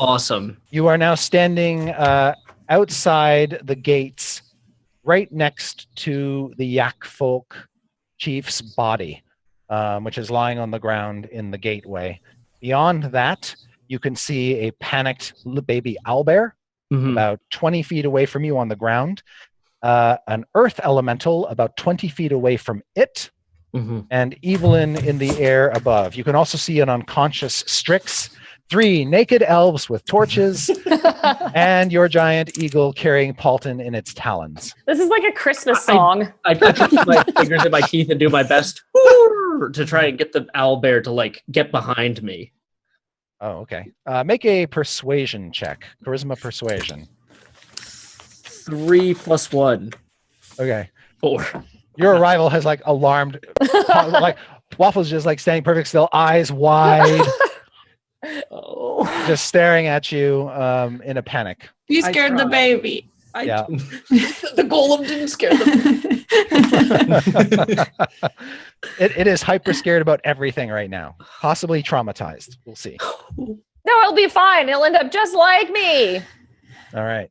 Awesome. You are now standing outside the gates, right next to the Yak Folk chief's body, which is lying on the ground in the gateway. Beyond that, you can see a panicked baby owlbear Mhm. about 20 feet away from you on the ground, an earth elemental about 20 feet away from it, and Evelyn in the air above. You can also see an unconscious Strix, 3 naked elves with torches, and your giant eagle carrying Paulton in its talons. This is like a Christmas song. I put my fingers in my teeth and do my best to try and get the owlbear to like get behind me. Oh, okay. Make a persuasion check. Charisma persuasion. 3 + 1. Okay. 4. Your arrival has like alarmed, like Waffle's just like standing perfect still, eyes wide, Oh. just staring at you in a panic. You scared the tried. baby. Yeah. The golem didn't scare them. It is hyper scared about everything right now. Possibly traumatized. We'll see. No, it'll be fine. It'll end up just like me. All right.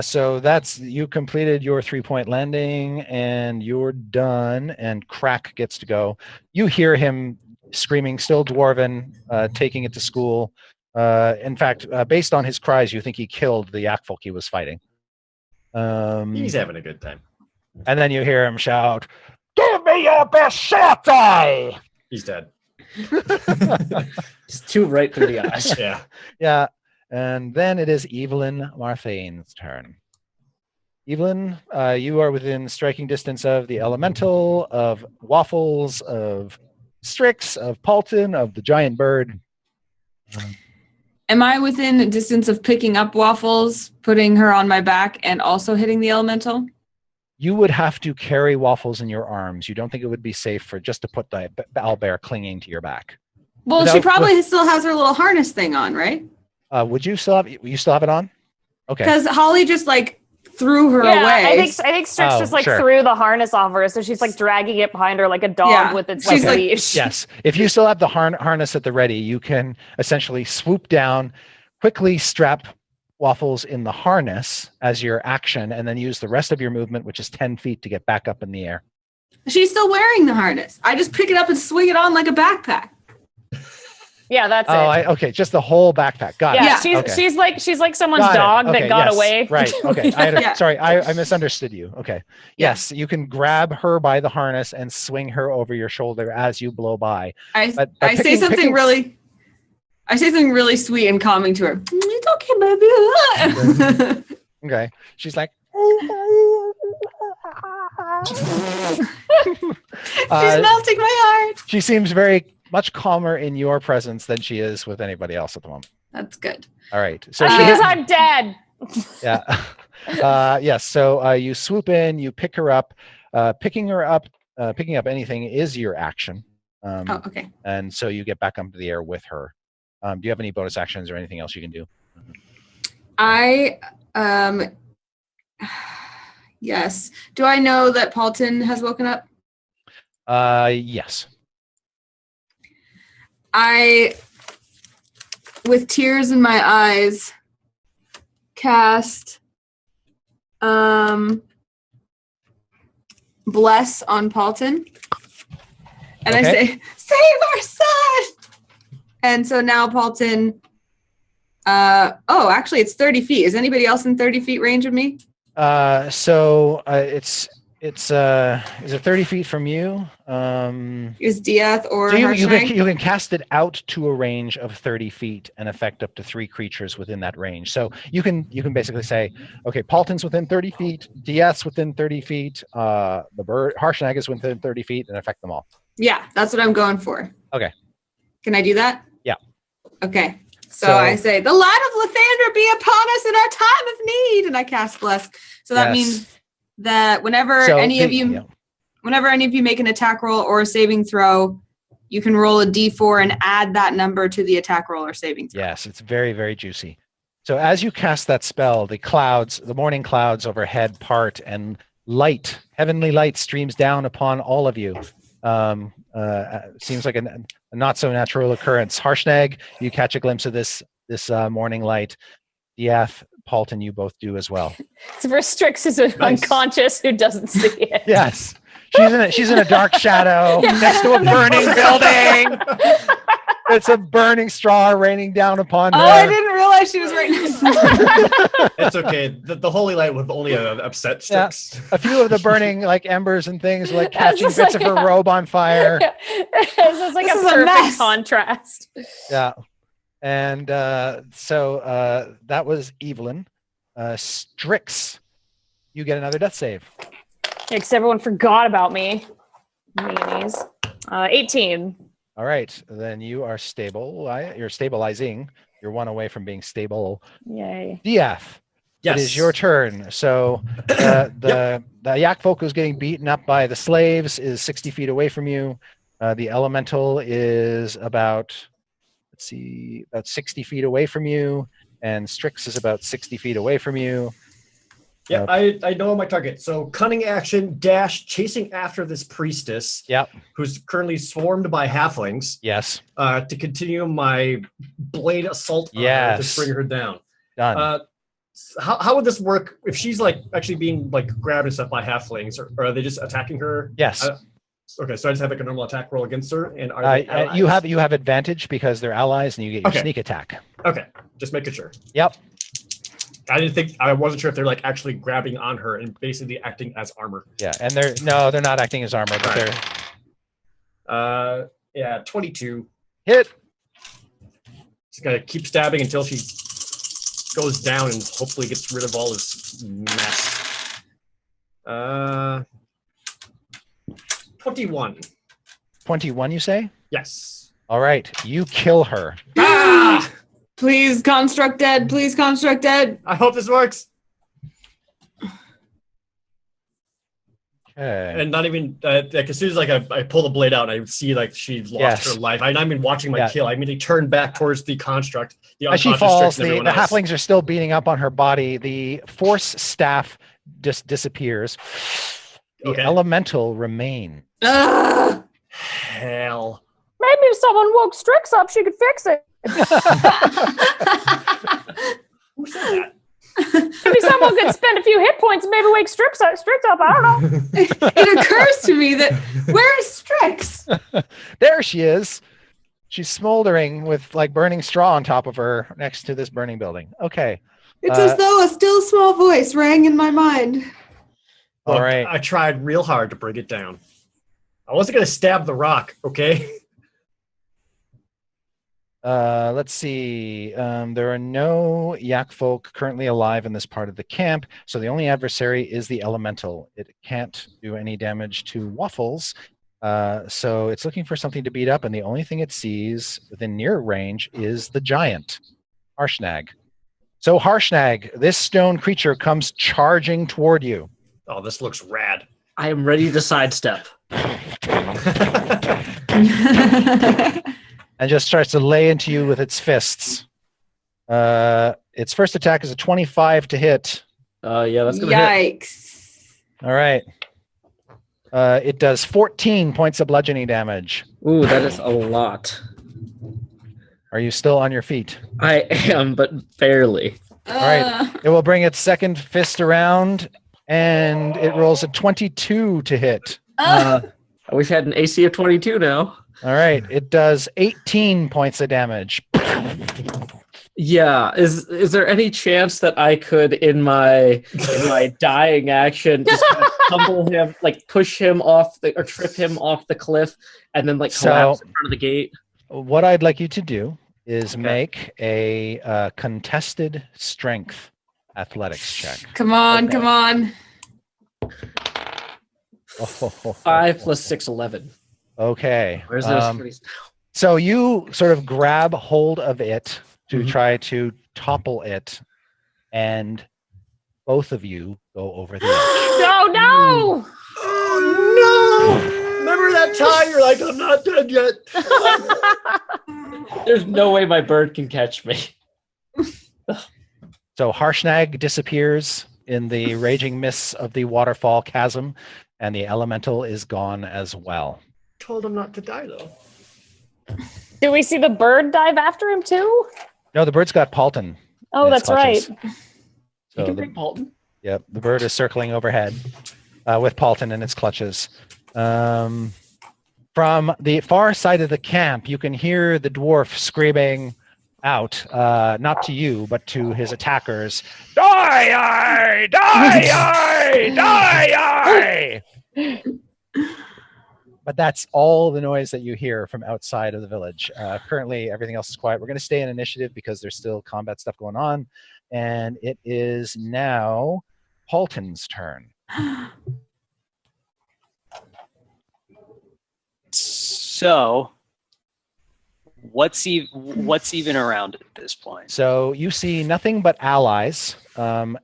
So that's you completed your 3-point landing and you're done. And Crack gets to go. You hear him screaming, still dwarven, taking it to school. In fact, based on his cries, you think he killed the yak folk he was fighting. He's having a good time. And then you hear him shout, "Give me your beshete!" He's dead. Just 2 right through the eyes. Yeah. Yeah. And then it is Evelyn Marthane's turn. Evelyn, you are within striking distance of the elemental, of Waffles, of Strix, of Paulton, of the giant bird. Am I within a distance of picking up Waffles, putting her on my back, and also hitting the elemental? You would have to carry Waffles in your arms. You don't think it would be safe for just to put the owlbear clinging to your back. Well, Without- she probably still has her little harness thing on, right? Would you still have it on? Okay. Because Holly just like threw her Yeah, away. I think Strix Oh, just like sure. threw the harness off her, so she's like dragging it behind her like a dog Yeah. with its She's like, like- leash. Yes. If you still have the harness at the ready, you can essentially swoop down, quickly strap Waffles in the harness as your action, and then use the rest of your movement, which is 10 feet, to get back up in the air. She's still wearing the harness. I just pick it up and swing it on like a backpack. Yeah, that's Oh, it. okay. Just the whole backpack. Got Yeah, it. Yeah. Okay. she's like someone's Got it. dog Okay, that got yes. away. Right. Okay. Yeah. Sorry, I misunderstood you. Okay. Yes, you can grab her by the harness and swing her over your shoulder as you blow by. I But say picking- something picking- really. I say something really sweet and calming to her. It's okay, baby. Okay. She's like, She's melting my heart. she seems very much calmer in your presence than she is with anybody else at the moment. That's good. All right. So Because I'm dead. yeah. Yes. So you swoop in, you pick her up. Picking up anything is your action. Oh, okay. And so you get back up to the air with her. Do you have any bonus actions or anything else you can do? I yes. Do I know that Paulton has woken up? Yes. I, with tears in my eyes, cast bless on Paulton. And I Okay. say, save our son! And so now Paulton, actually it's 30 feet. Is anybody else in 30 feet range of me? So it's is it 30 feet from you? Is Diath or So you Harshnag? can cast it out to a range of 30 feet and affect up to 3 creatures within that range. So you can basically say, okay, Paulton's within 30 feet, Diath's within 30 feet, the bird Harshnag is within 30 feet, and affect them all. Yeah, that's what I'm going for. Okay. Can I do that? Yeah. Okay. So So- I say, the light of Lathander be upon us in our time of need. And I cast bless. So that Yes. means that whenever So any of you make an attack roll or a saving throw, you can roll a d4 and add that number to the attack roll or saving throw. Yes, it's very, very juicy. So as you cast that spell, the morning clouds overhead part, and light, heavenly light streams down upon all of you. Seems like a not so natural occurrence. Harshnag, you catch a glimpse of this morning light. Diath, Paulton, you both do as well. So for Strix is unconscious who doesn't see it. Yes, she's in a dark shadow Yeah. next to a burning building. It's a burning straw raining down upon Oh, her. I didn't realize she was right next to me. It's okay. The holy light would only upset Yeah. Strix. A few of the burning like embers and things like That's catching just bits like- of her robe on fire. It's just like This a is a perfect mess. contrast. Yeah. And so that was Evelyn. Strix, you get another death save. Because everyone forgot about me. Meanies. 18. All right. Then you are stable. You're stabilizing. You're one away from being stable. Yay. Diath, Yes. it is your turn. So the yak folk who's getting beaten up by the slaves is 60 feet away from you. The elemental is about 60 feet away from you, and Strix is about 60 feet away from you. Yeah, I know my target. So cunning action, dash, chasing after this priestess. Yep. Who's currently swarmed by halflings. Yes. To continue my blade assault on her Yes. to bring her down. Done. How would this work if she's like actually being like grabbed and stuff by halflings, or are they just attacking her? Yes. Okay, so I just have like a normal attack roll against her, and are they you allies? have advantage because they're allies, and you get your Okay. sneak attack. Okay, just making sure. Yep. I wasn't sure if they're like actually grabbing on her and basically acting as armor. Yeah, and they're not acting as armor, but Right. they're 22. hit. Just gotta keep stabbing until she goes down and hopefully gets rid of all this mess. 21. 21, you say? Yes. All right, you kill her. Ah! Please, construct dead. Please, construct dead. I hope this works. Okay. And not even like as soon as like I pull the blade out, and I see like she's lost Yes. her life. I'm not even watching my Yeah. kill. I immediately turn back towards the construct. The As she unconscious falls, Strix and the everyone else. halflings are still beating up on her body. The force staff just disappears. The Okay. elemental remain. Ugh. Hell. Maybe if someone woke Strix up, she could fix it. Who said that? Maybe someone could spend a few hit points and maybe wake Strix up. I don't know. It occurs to me that where is Strix? There she is. She's smoldering with like burning straw on top of her next to this burning building. Okay. It's as though a still small voice rang in my mind. All Look, right. I tried real hard to bring it down. I wasn't gonna stab the rock, okay? Let's see. There are no yak folk currently alive in this part of the camp, so the only adversary is the elemental. It can't do any damage to Waffles, so it's looking for something to beat up, and the only thing it sees within near range is the giant, Harshnag. So Harshnag, this stone creature comes charging toward you. Oh, this looks rad. I am ready to sidestep. And just starts to lay into you with its fists. Its first attack is a 25 to hit. Yeah, that's gonna hit. Yikes. All right. It does 14 points of bludgeoning damage. Ooh, that is a lot. Are you still on your feet? I am, but barely. right. It will bring its second fist around, and it rolls a 22 to hit. We've had an AC of 22 now. All right. It does 18 points of damage. Yeah. Is there any chance that I could, in my dying action, just kind of tumble him, like push him off or trip him off the cliff, and then like collapse in front of the gate? What I'd like you to do is make a contested strength athletics check. Come on, come on. 5 plus 6, 11. Okay. Where's those? So you sort of grab hold of it to Mhm. try to topple it, and both of you go over the edge. No. Oh no! Remember that time you're like, I'm not dead yet. There's no way my bird can catch me. So Harshnag disappears in the raging mists of the waterfall chasm, and the elemental is gone as well. Told him not to die though. Do we see the bird dive after him too? No, the bird's got Paulton. Oh, in its that's right. clutches. You So can the, bring Paulton. yep, the bird is circling overhead with Paulton in its clutches. From the far side of the camp, you can hear the dwarf screaming out, not to you, but to his attackers. Die! Die! But that's all the noise that you hear from outside of the village. Currently, everything else is quiet. We're going to stay in initiative because there's still combat stuff going on. And it is now Halton's turn. So, what's even around at this point? So you see nothing but allies,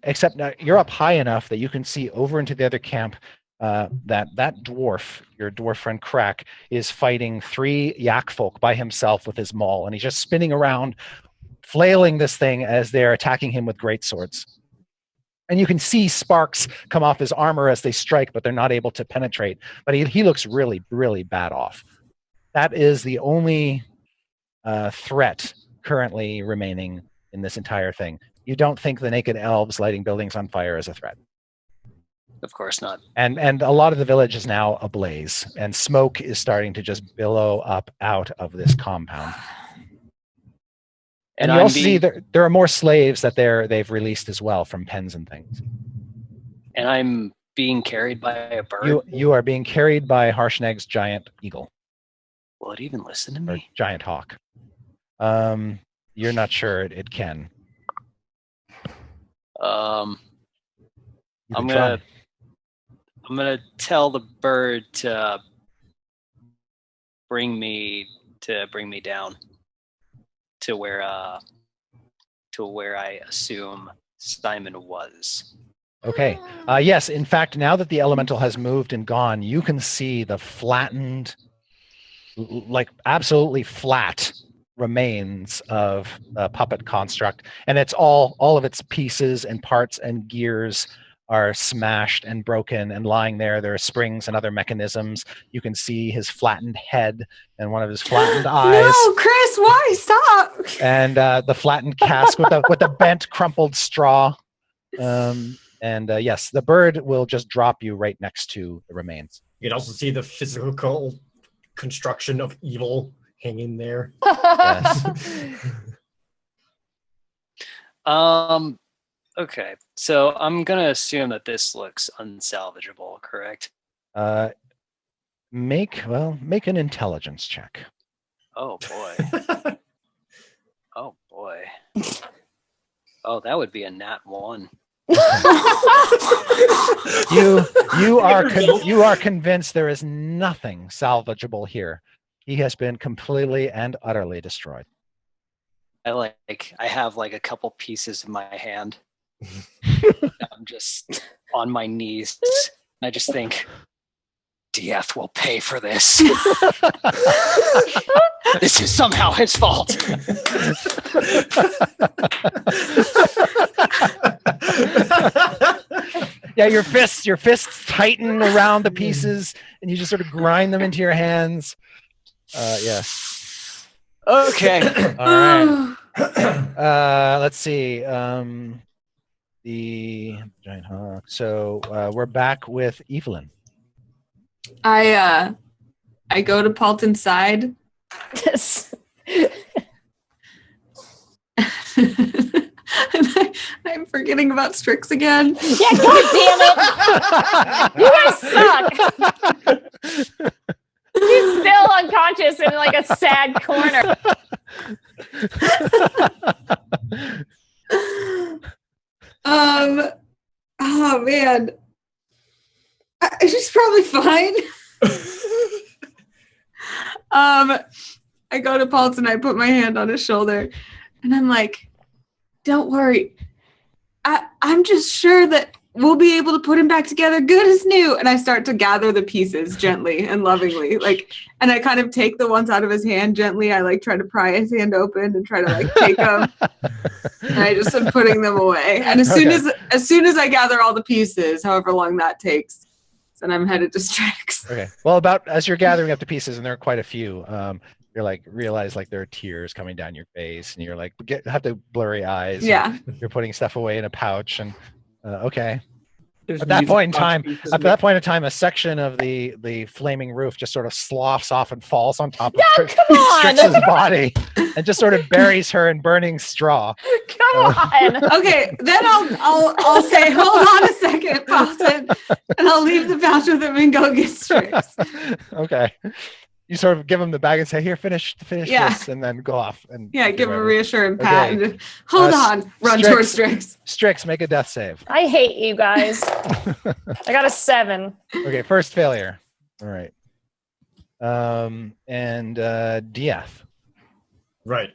except now you're up high enough that you can see over into the other camp. That dwarf, your dwarf friend Crack, is fighting 3 yak folk by himself with his maul, and he's just spinning around, flailing this thing as they're attacking him with great swords. And you can see sparks come off his armor as they strike, but they're not able to penetrate. But he looks really, really bad off. That is the only threat currently remaining in this entire thing. You don't think the naked elves lighting buildings on fire is a threat. Of course not. And a lot of the village is now ablaze, and smoke is starting to just billow up out of this compound. And you also see there are more slaves that they've released as well from pens and things. And I'm being carried by a bird. You are being carried by Harshnag's giant eagle. Will it even listen to Or me? giant hawk. You're not sure it can. I'm You can gonna try. I'm gonna tell the bird to bring me down to where I assume Simon was. Okay. Yes, in fact, now that the elemental has moved and gone, you can see the flattened, like absolutely flat remains of a puppet construct. And it's all of its pieces and parts and gears are smashed and broken and lying there. There are springs and other mechanisms. You can see his flattened head and one of his flattened eyes. No, Chris, why? Stop. And the flattened cask with the bent, crumpled straw. Yes, the bird will just drop you right next to the remains. You can also see the physical construction of evil hanging there. Yes. Okay, so I'm gonna assume that this looks unsalvageable, correct? Make an intelligence check. Oh boy. Oh boy. Oh, that would be a nat 1. You are convinced there is nothing salvageable here. He has been completely and utterly destroyed. I have like a couple pieces in my hand. I'm just on my knees. I just think Dieth will pay for this. This is somehow his fault. Yeah, your fists tighten around the pieces, and you just sort of grind them into your hands. Yes. Okay. All right. Let's see. The giant hawk. So we're back with Evelyn. I go to Paulton's side. Yes. And I'm forgetting about Strix again. Yeah, god damn it! You guys suck. He's still unconscious in like a sad corner. Oh man, she's probably fine. I go to Paulton, I put my hand on his shoulder, and I'm like, "Don't worry, I'm just sure that we'll be able to put him back together good as new." And I start to gather the pieces gently and lovingly, and I kind of take the ones out of his hand gently. I try to pry his hand open and try to take them. And I just am putting them away. And as soon as I gather all the pieces, however long that takes, then I'm headed to Strix. Okay. Well, about as you're gathering up the pieces, and there are quite a few, you're realize there are tears coming down your face, and you're have the blurry eyes. Yeah. You're putting stuff away in a pouch, and okay. At that point in time, a section of the flaming roof just sort of sloughs off and falls on top of come on! Strix's body and just sort of buries her in burning straw. Come on. Okay, then I'll say, hold on a second, Paulton, and I'll leave the pouch with him and go get Strix. Okay. You sort of give him the bag and say, "Here, finish Yeah. this," and then go off. And Yeah, do give him a whatever. reassuring pat. Okay. And hold on, run Strix. towards Strix. Strix, make a death save. I hate you guys. I got a 7. Okay, first failure. All right. And Dieth. Right.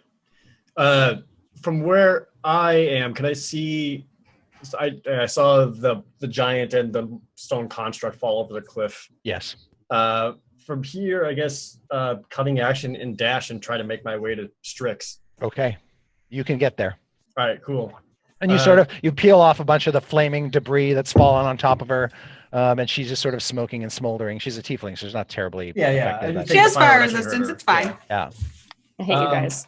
From where I am, can I see? I saw the giant and the stone construct fall over the cliff. Yes. From here, I guess cutting action and dash and try to make my way to Strix. Okay. You can get there. All right, cool. And you you peel off a bunch of the flaming debris that's fallen on top of her. And she's just sort of smoking and smoldering. She's a tiefling, so she's not terribly affected. I She think has the fire rescue resistance. her. It's fine. Yeah. I hate you guys.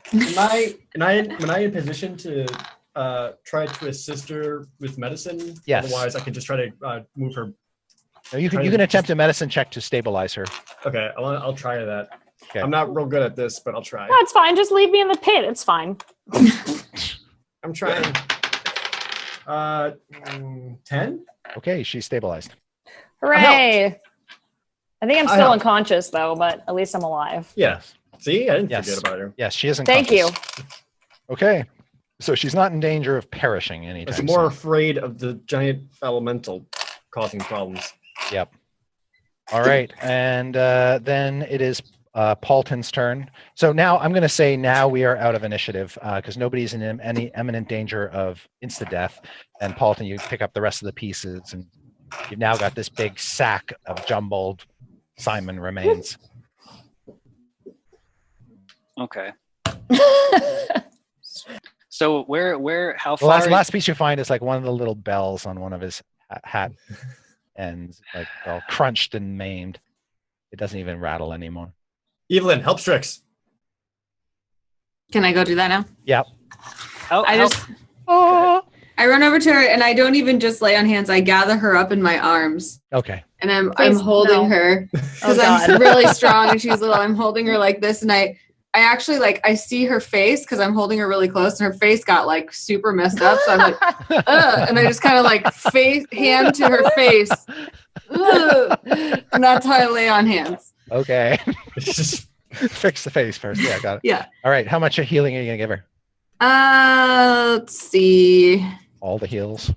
Am I in position to try to assist her with medicine? Yes. Otherwise, I could just try to move her. No, you can attempt a medicine check to stabilize her. Okay, I'll try that. Okay. I'm not real good at this, but I'll try. No, it's fine. Just leave me in the pit. It's fine. I'm trying. 10? Okay, she's stabilized. Hooray! I think I'm I still help. unconscious though, but at least I'm alive. Yeah. See, I didn't Yes. forget about her. Yes, she isn't. Thank you. Okay. So she's not in danger of perishing I anytime was more soon. afraid of the giant elemental causing problems. Yep. All right. And then it is Paulton's turn. So now I'm going to say now we are out of initiative because nobody's in any imminent danger of insta-death. And Paulton, you pick up the rest of the pieces and you've now got this big sack of jumbled Simon remains. Okay. So how The far? last piece you find is like one of the little bells on one of his hat ends, like all crunched and maimed. It doesn't even rattle anymore. Evelyn, help Strix. Can I go do that now? Yep. I run over to her and I don't even just lay on hands. I gather her up in my arms Okay. and I'm Please, holding no. her because Oh, I'm God. really strong and she's little. I'm holding her like this and I actually I see her face because I'm holding her really close and her face got like super messed up. So I'm like, ugh, and I just kind of like hand to her face. Ugh. And that's how I lay on hands. Okay. It's just Fix the face first. Yeah, got it. Yeah. All right. How much healing are you going to give her? Let's see. All the heals.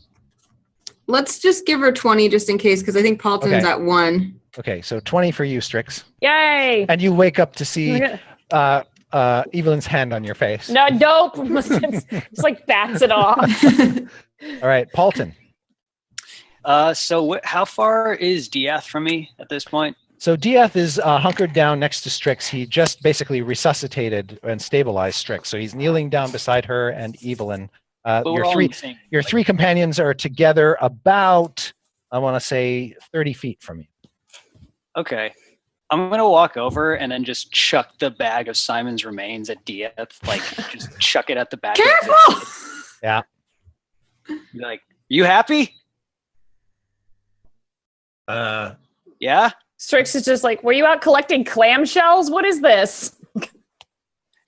Let's just give her 20 just in case because I think Paulton's Okay. at 1. Okay. So 20 for you, Strix. Yay! And you wake up to see Evelyn's hand on your face. No, dope. Just like bats it off. All right. Paulton. So how far is Dieth from me at this point? So Dieth is hunkered down next to Strix. He just basically resuscitated and stabilized Strix. So he's kneeling down beside her and Evelyn. But we're all in the same- Your three companions are together about, I want to say, 30 feet from you. Okay. I'm gonna walk over and then just chuck the bag of Simon's remains at Dieth. Like just chuck it at the back. Careful! Yeah. Be like, you happy? Yeah? Strix is just like, were you out collecting clamshells? What is this?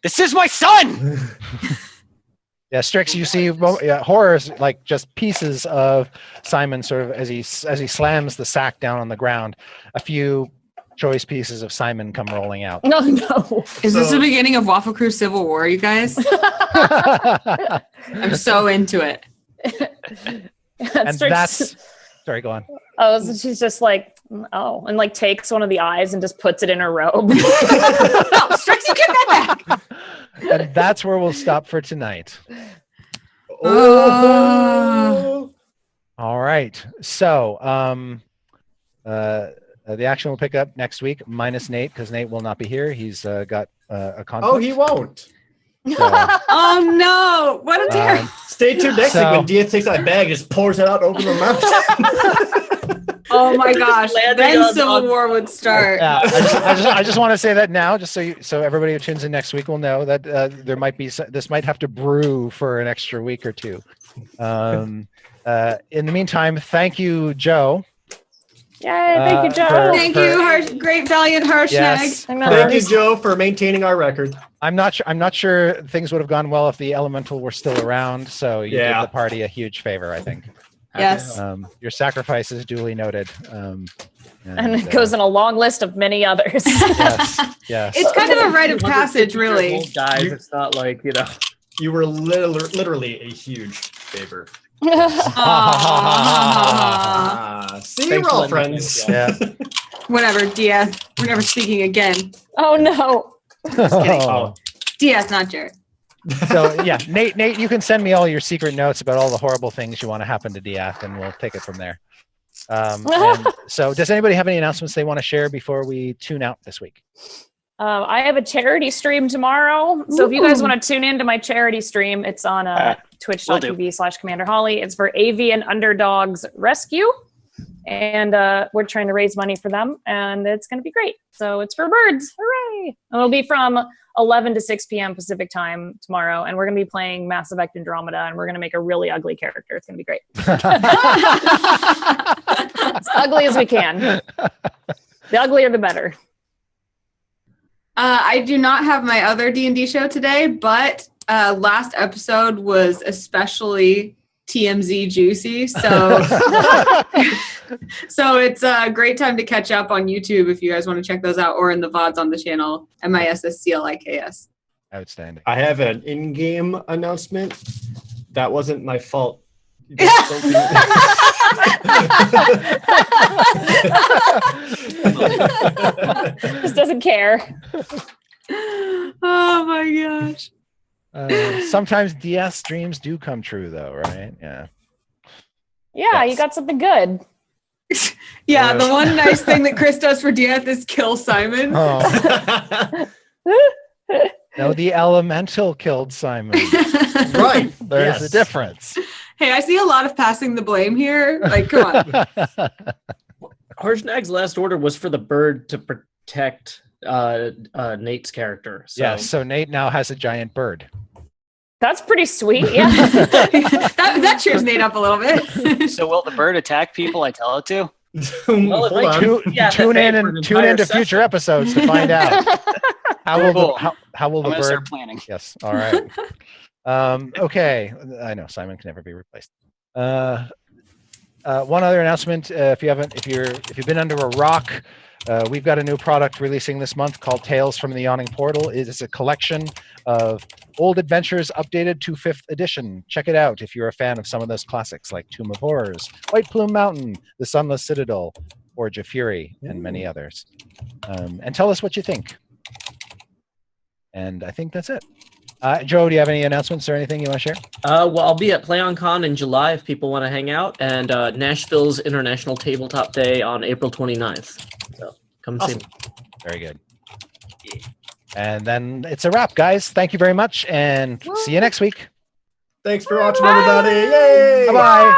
This is my son! Yeah, Strix, you see horrors, like just pieces of Simon sort of as he slams the sack down on the ground. A few choice pieces of Simon come rolling out. No, no. Is this the beginning of Waffle Crew Civil War, you guys? I'm so into it. And Strix, sorry, go on. oh, so she's just like, oh, and like takes one of the eyes and just puts it in her robe. No, Strix, you get that back! And that's where we'll stop for tonight. Oh. All right. So the action will pick up next week, minus Nate, because Nate will not be here. He's got a conflict. Oh, he won't. So, Oh no! What a terrible. Stay tuned next So- week when Dieth takes that bag and just pours it out over the mountain. Oh my gosh! Landing Then on- Civil on- War would start. Yeah, I just want to say that now, just so everybody who tunes in next week will know that there might be this might have to brew for an extra week or two. In the meantime, thank you, Joe. Yay, thank you, Joe. Thank you, great valiant Harshnag. Yes. Thank you, Joe, for maintaining our record. I'm not sure things would have gone well if the elemental were still around. So you did Yeah. the party a huge favor, I think. Yes. Your sacrifice is duly noted. And it goes in a long list of many others. Yes. Yes. It's kind of a rite of passage, really. Guys, it's not like, you know. You were literally a huge favor. See, Thanks we're all for letting me friends. finish, Yeah. Whatever, Diaz. We're never speaking again. Oh no. Oh. Diaz, not Jared. So yeah, Nate, you can send me all your secret notes about all the horrible things you want to happen to Diath, and we'll take it from there. And so, does anybody have any announcements they want to share before we tune out this week? I have a charity stream tomorrow. So if you guys want to tune into my charity stream, it's on twitch.tv/Commander Holly. It's for Avian Underdogs Rescue. And we're trying to raise money for them. And it's going to be great. So it's for birds. Hooray. And it'll be from 11 to 6 p.m. Pacific time tomorrow. And we're going to be playing Mass Effect Andromeda. And we're going to make a really ugly character. It's going to be great. As ugly as we can. The uglier, the better. I do not have my other D&D show today, but last episode was especially TMZ juicy. So so it's a great time to catch up on YouTube if you guys want to check those out, or in the VODs on the channel, MISSCLIKS. Outstanding. I have an in-game announcement. That wasn't my fault. Just doesn't care. Oh my gosh. Sometimes DS dreams do come true, though, right? Yeah. Yeah, Yes. you got something good. Yeah, the one nice thing that Chris does for Dieth is kill Simon. Oh. No, the elemental killed Simon. Right. There's yes. a difference. Hey, I see a lot of passing the blame here. Like, come on. Harshnag's last order was for the bird to protect Nate's character. So. Yes, so Nate now has a giant bird. That's pretty sweet. Yeah. that cheers Nate up a little bit. So will the bird attack people I tell it to? Hold like on. Tune into future episodes to find out. How will Cool. how will I'm the gonna start bird? planning. Yes. All right. Okay. I know Simon can never be replaced. One other announcement: if you've been under a rock, we've got a new product releasing this month called Tales from the Yawning Portal. It is a collection of old adventures updated to 5th edition. Check it out if you're a fan of some of those classics like Tomb of Horrors, White Plume Mountain, The Sunless Citadel, Forge of Fury, and many others. And tell us what you think. And I think that's it. Joe, do you have any announcements or anything you want to share? Well, I'll be at PlayOnCon in July if people want to hang out, and Nashville's International Tabletop Day on April 29th. So come see me. Very good. And then it's a wrap, guys. Thank you very much, and see you next week. Thanks for watching, everybody. Yay! Bye-bye.